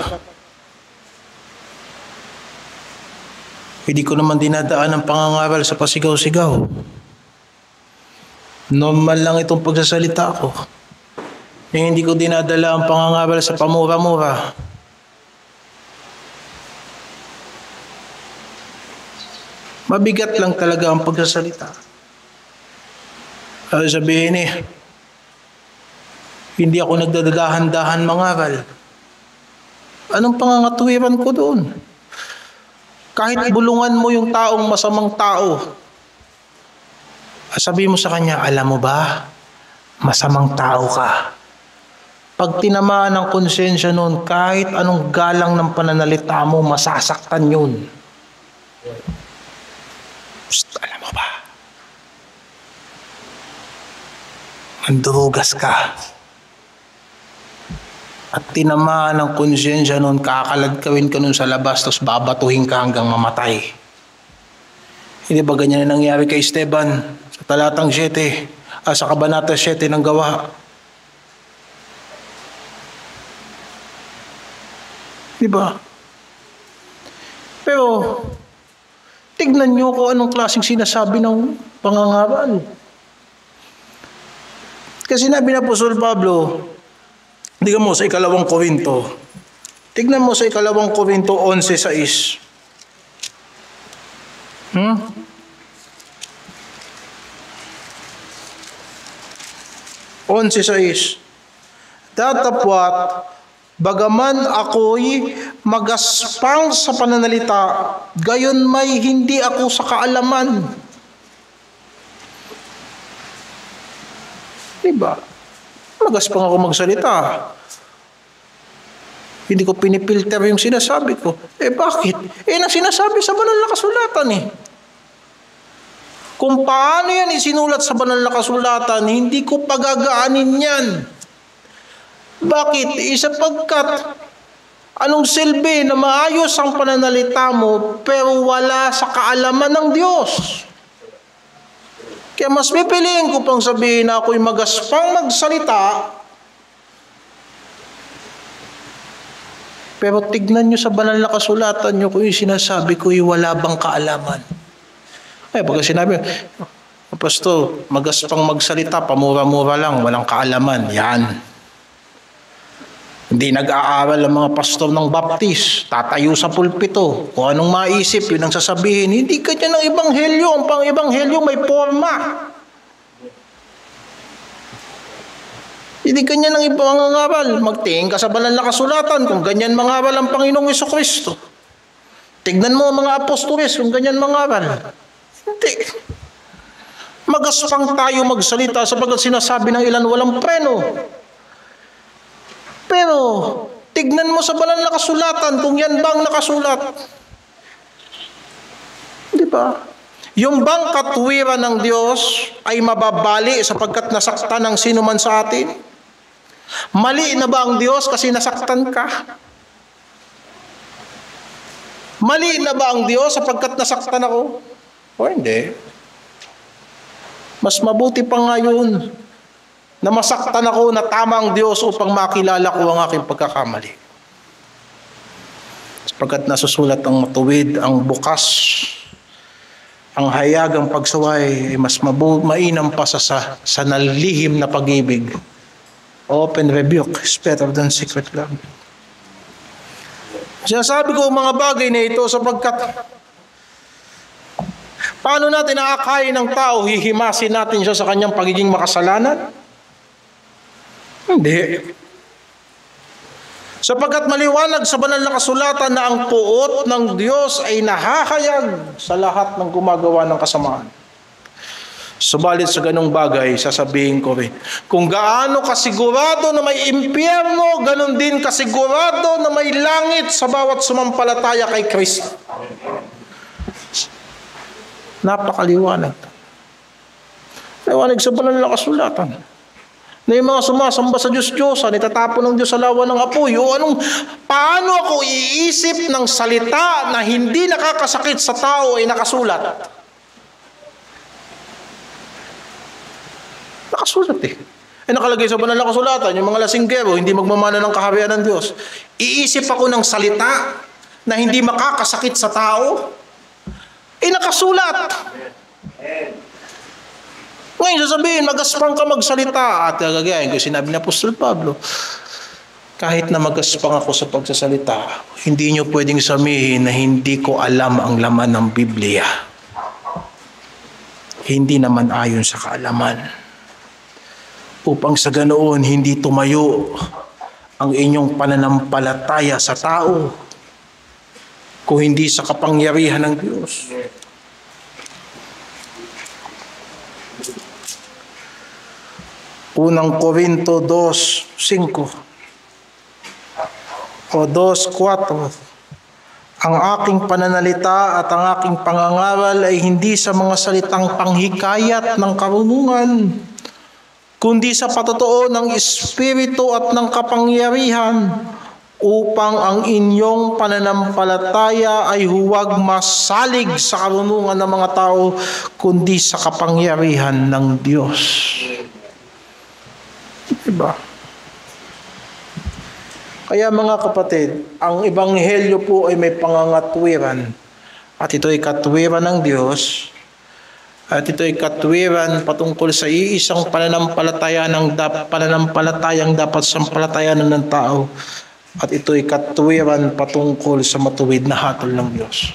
Speaker 1: hindi ko naman dinadaan ang pangangaral sa pasigaw-sigaw. Normal lang itong pagsasalita ko. Hindi ko dinadala ang pangangaral sa pamura-mura. Mabigat lang talaga ang pagsasalita. Sabihin hindi ako nagdadahan-dahan mangaral. Anong pangangatuwiran ko doon? Kahit bulungan mo yung taong masamang tao, sabihin mo sa kanya, alam mo ba, masamang tao ka. Pag tinamaan ng konsensya noon, kahit anong galang ng pananalita mo, masasaktan yun. Alam mo ba, mandurugas ka. At tinamaan ng konsyensya nun, kakaladkawin ka nun sa labas, tapos babatuhin ka hanggang mamatay. Hindi ba ganyan na nangyari kay Esteban sa talatang 7, sa kabanata 7 ng Gawa? Di ba? Pero, tignan nyo kung anong klaseng sinasabi ng pangangaral. Kasi sinabi na Apostol Pablo, tignan mo sa 2 Korinto. Tignan mo sa 2 Korinto 11:6. 11:6. Datapwat, bagaman ako'y magaspang sa pananalita, gayon may hindi ako sa kaalaman. Diba? Magaspang ako magsalita. Hindi ko pinipilter yung sinasabi ko. Bakit? Nang sinasabi sa banal na kasulatan Kung paano yan isinulat sa banal na kasulatan, hindi ko pagagaanin yan. Bakit? Sapagkat anong silbi na maayos ang pananalita mo pero wala sa kaalaman ng Diyos. Kaya mas pipiliin ko pang sabihin na ako'y magaspang magsalita, pero tignan nyo sa banal na kasulatan nyo kung yung sinasabi ko ay wala bang kaalaman. Pagka sinabi, Pastor, magaspang magsalita, pamura-mura lang, walang kaalaman. Yan. Hindi nag-aaral ang mga pastor ng baptist, tatayo sa pulpito, kung anong maisip, yun ang sasabihin. Hindi kanya ng ebanghelyo, ang pang-ebanghelyo may forma. Hindi kanya ng ibang aral. Magtingin ka sa banal na kasulatan kung ganyan mangaral ang Panginoong Jesucristo. Tignan mo ang mga apostoles kung ganyan mangaral. Hindi. Magaspang tayo magsalita sapagkat sinasabi ng ilan walang preno. Pero, tignan mo sa banal na kasulatan kung yan bang nakasulat. Di ba? Yung bang katuwiran ng Diyos ay mababali sapagkat nasaktan ng sino man sa atin? Mali na ba ang Diyos kasi nasaktan ka? Mali na ba ang Diyos sapagkat nasaktan ako? O hindi. Mas mabuti pa nga yun na masaktan ako na tama ang Diyos upang makilala ko ang aking pagkakamali. Sapagkat nasusulat ang matuwid, ang bukas, ang hayag, ang pagsaway, mas mainam pa sa nalihim na pag-ibig. Open rebuke is better than secret love. Sinasabi ko mga bagay na ito sapagkat paano natin aakayin ng tao, hihimasin natin siya sa kanyang pagiging makasalanan? Hindi. Sapagkat maliwanag sa banal na kasulatan na ang puot ng Diyos ay nahahayag sa lahat ng gumagawa ng kasamaan. Subalit sa ganung bagay, sasabihin ko rin, kung gaano kasigurado na may impyerno, ganon din kasigurado na may langit sa bawat sumampalataya kay Kristo. Napakaliwanag. Liwanag sa banal na kasulatan. Na yung mga sumasamba sa Diyos-Diyosan, itatapon ng Diyos sa lawa ng apoy. Paano ako iisip ng salita na hindi nakakasakit sa tao ay nakasulat? Nakasulat nakalagay sa banal na kasulatan, yung mga lasinggero, hindi magmamana ng kaharian ng Diyos. Iisip ako ng salita na hindi makakasakit sa tao? Nakasulat. Ngayon sasabihin, magaspang ka magsalita. At gagayahin ko, sinabi ni Apostol Pablo, kahit na magaspang ako sa pagsasalita, hindi nyo pwedeng sabihin na hindi ko alam ang laman ng Biblia. Hindi naman ayon sa kaalaman. Upang sa ganoon, hindi tumayo ang inyong pananampalataya sa tao, kung hindi sa kapangyarihan ng Diyos. Unang Korinto 2:5 o 2:4. Ang aking pananalita at ang aking pangangaral ay hindi sa mga salitang panghikayat ng karunungan kundi sa patotoo ng Espiritu at ng kapangyarihan, upang ang inyong pananampalataya ay huwag masalig sa karunungan ng mga tao, kundi sa kapangyarihan ng Diyos. Diba? Kaya mga kapatid, ang ebanghelyo po ay may pangangatwiran. At ito ay katwiran ng Diyos. At ito ay katwiran patungkol sa iisang pananampalatayang dapat sampalatayanan ng tao. At ito ay katwiran patungkol sa matuwid na hatol ng Diyos.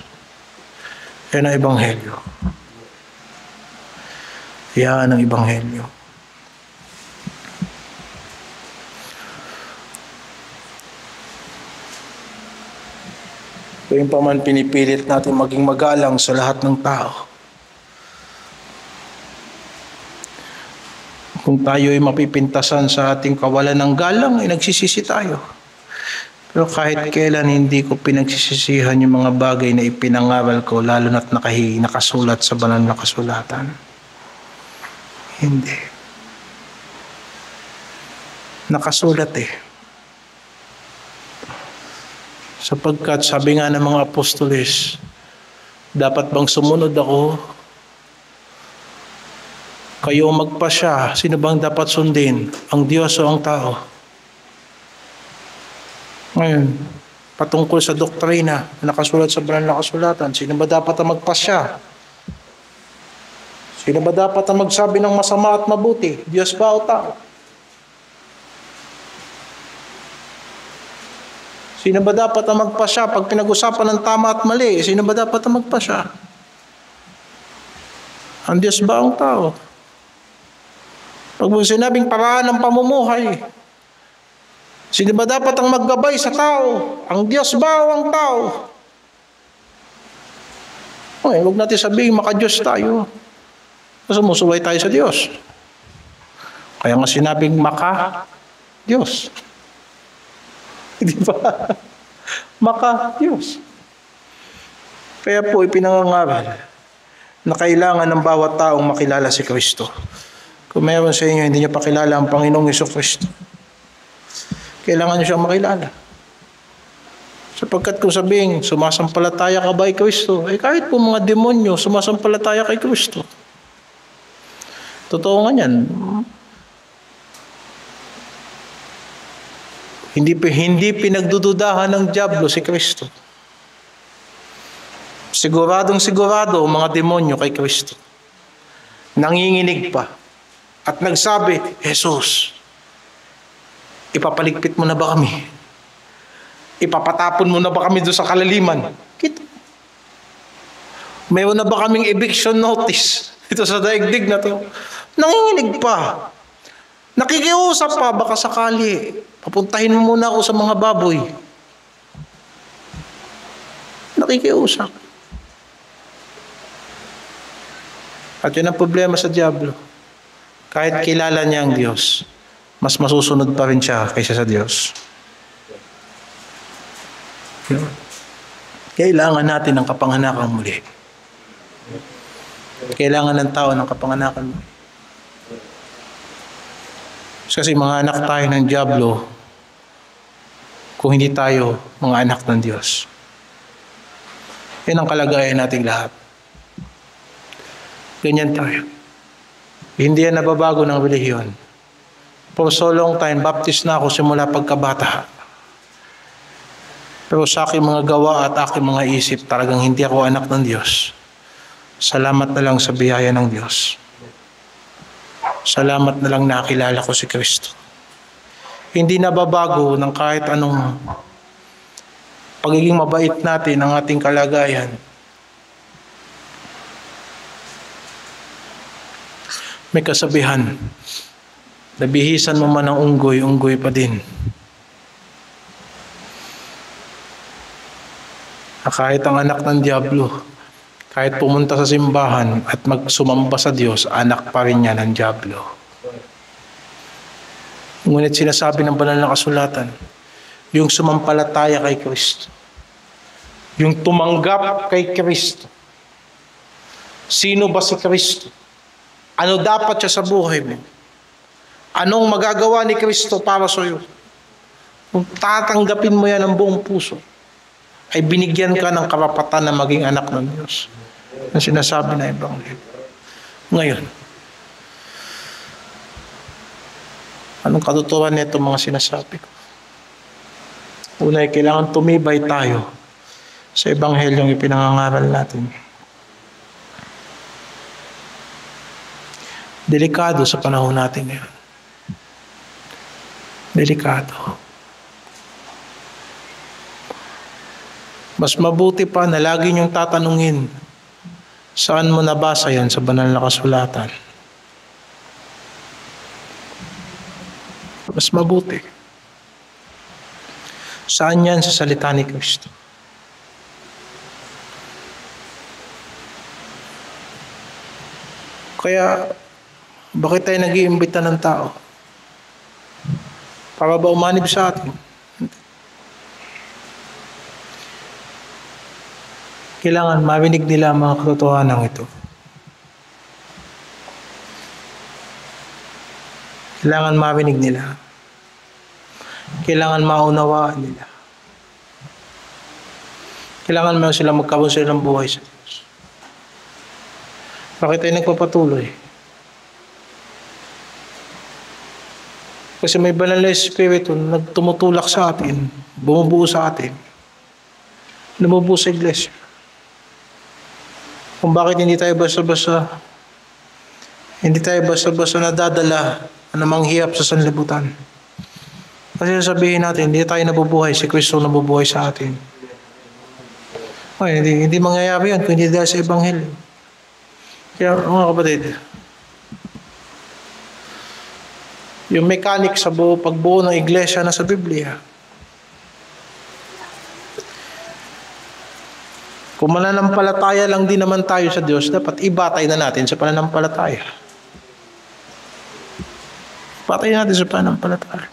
Speaker 1: Yan ang ebanghelyo. Yan ang ebanghelyo. Kung pa man pinipilit natin maging magalang sa lahat ng tao. Kung tayo ay mapipintasan sa ating kawalan ng galang, ay nagsisisi tayo. Pero kahit kailan hindi ko pinagsisisihan yung mga bagay na ipinangaral ko, lalo na't nakasulat sa banal na kasulatan. Hindi. Nakasulat eh. Sapagkat sabi nga ng mga apostoles, dapat bang sumunod ako? Kayo magpasya, sino bang dapat sundin? Ang Diyos o ang tao? Ngayon, patungkol sa doktrina, nakasulat sa banal na kasulatan, sino ba dapat ang magpasya? Sino ba dapat ang magsabi ng masama at mabuti? Diyos ba o tao? Sino ba dapat ang magpasya pag pinag-usapan ng tama at mali? Sino ba dapat ang magpasya? Ang Diyos ba ang tao? Pag sinabing paraan ng pamumuhay, sino ba dapat ang maggabay sa tao? Ang Diyos ba o ang tao? Okay, huwag natin sabihin maka-Diyos tayo. Sumusuway tayo sa Diyos. Kaya nga sinabing maka-Diyos. Di ba? Maka-Diyos. Kaya po ipinangangaral na kailangan ng bawat taong makilala si Kristo. Kung meron sa inyo hindi niyo pakilala ang Panginoong Jesucristo, kailangan niyo siyang makilala. Sapagkat kung sabihin, sumasampalataya ka ba kay Kristo? Eh kahit po mga demonyo, sumasampalataya kay Kristo. Totoo nga yan. Hindi pinagdududahan ng diablo si Kristo. Siguradong sigurado ang mga demonyo kay Kristo. Nanginginig pa. At nagsabi, Jesus, ipapaligpit mo na ba kami? Ipapatapon mo na ba kami doon sa kalaliman? Kita. Mayroon na ba kaming eviction notice ito sa daigdig na to? Nanginginig pa. Nakikiusap pa, baka sakali. Papuntahin mo muna ako sa mga baboy. Nakikiusap. At yun ang problema sa diablo. Kahit kilala niya ang Diyos, mas masusunod pa rin siya kaysa sa Diyos. Kailangan natin ng kapanganakan muli. Kailangan ng tao ng kapanganakan muli. Kasi mga anak tayo ng diablo kung hindi tayo mga anak ng Diyos. Yan ang kalagayan nating lahat. Ganyan tayo. Hindi yan nababago ng relihiyon. For so long time, baptist na ako simula pagkabata. Pero sa aking mga gawa at aking mga isip, talagang hindi ako anak ng Diyos. Salamat na lang sa biyaya ng Diyos. Salamat na lang nakilala ko si Kristo. Hindi nababago ng kahit anong pagiging mabait natin ang ating kalagayan. May kasabihan, nabihisan mo man ng unggoy, unggoy pa din. Kahit ang anak ng diablo, kahit pumunta sa simbahan at magsumamba sa Diyos, anak pa rin niya ng diablo. Ngunit sinasabi ng banal na kasulatan, yung sumampalataya kay Kristo, yung tumanggap kay Kristo. Sino ba si Kristo? Ano dapat siya sa buhay mo? Anong magagawa ni Kristo para sa iyo? Kung tatanggapin mo yan ng buong puso, ay binigyan ka ng karapatan na maging anak ng Diyos. Ang sinasabi na Ebanghelyo. Ngayon, anong katotohanan nito mga sinasabi ko? Una, kailangan tumibay tayo sa Ebanghelyong ipinangangaral natin. Delikado sa panahon natin ngayon. Delikado. Mas mabuti pa na lagi niyong tatanungin, saan mo nabasa yan sa banal na kasulatan? Mas mabuti. Saan yan sa salita ni Kristo? Kaya, bakit tayo nag-iimbita ng tao? Para ba umanib sa atin? Kailangan marinig nila ang mga katotohanan ito. Kailangan marinig nila. Kailangan maunawaan nila. Kailangan meron sila magkaroon sila ng buhay sa Diyos. Bakit tayo nagpapatuloy? Kasi may banal na Espiritu na tumutulak sa atin, bumubuo sa atin, lumubuo sa iglesia. Kung bakit hindi tayo basta-basta nadadala ng mga hiyap sa sanlibutan. Kasi sabihin natin, hindi tayo nabubuhay, si Kristo nabubuhay sa atin. Okay, hindi mangyayari yan kung hindi dahil sa Ebanghelyo. Kaya mga kapatid, yung mechanic sa pagbuo ng iglesia na sa Biblia, kung mananampalataya lang din naman tayo sa Diyos, dapat ibatay na natin sa pananampalataya. Batay natin sa pananampalataya.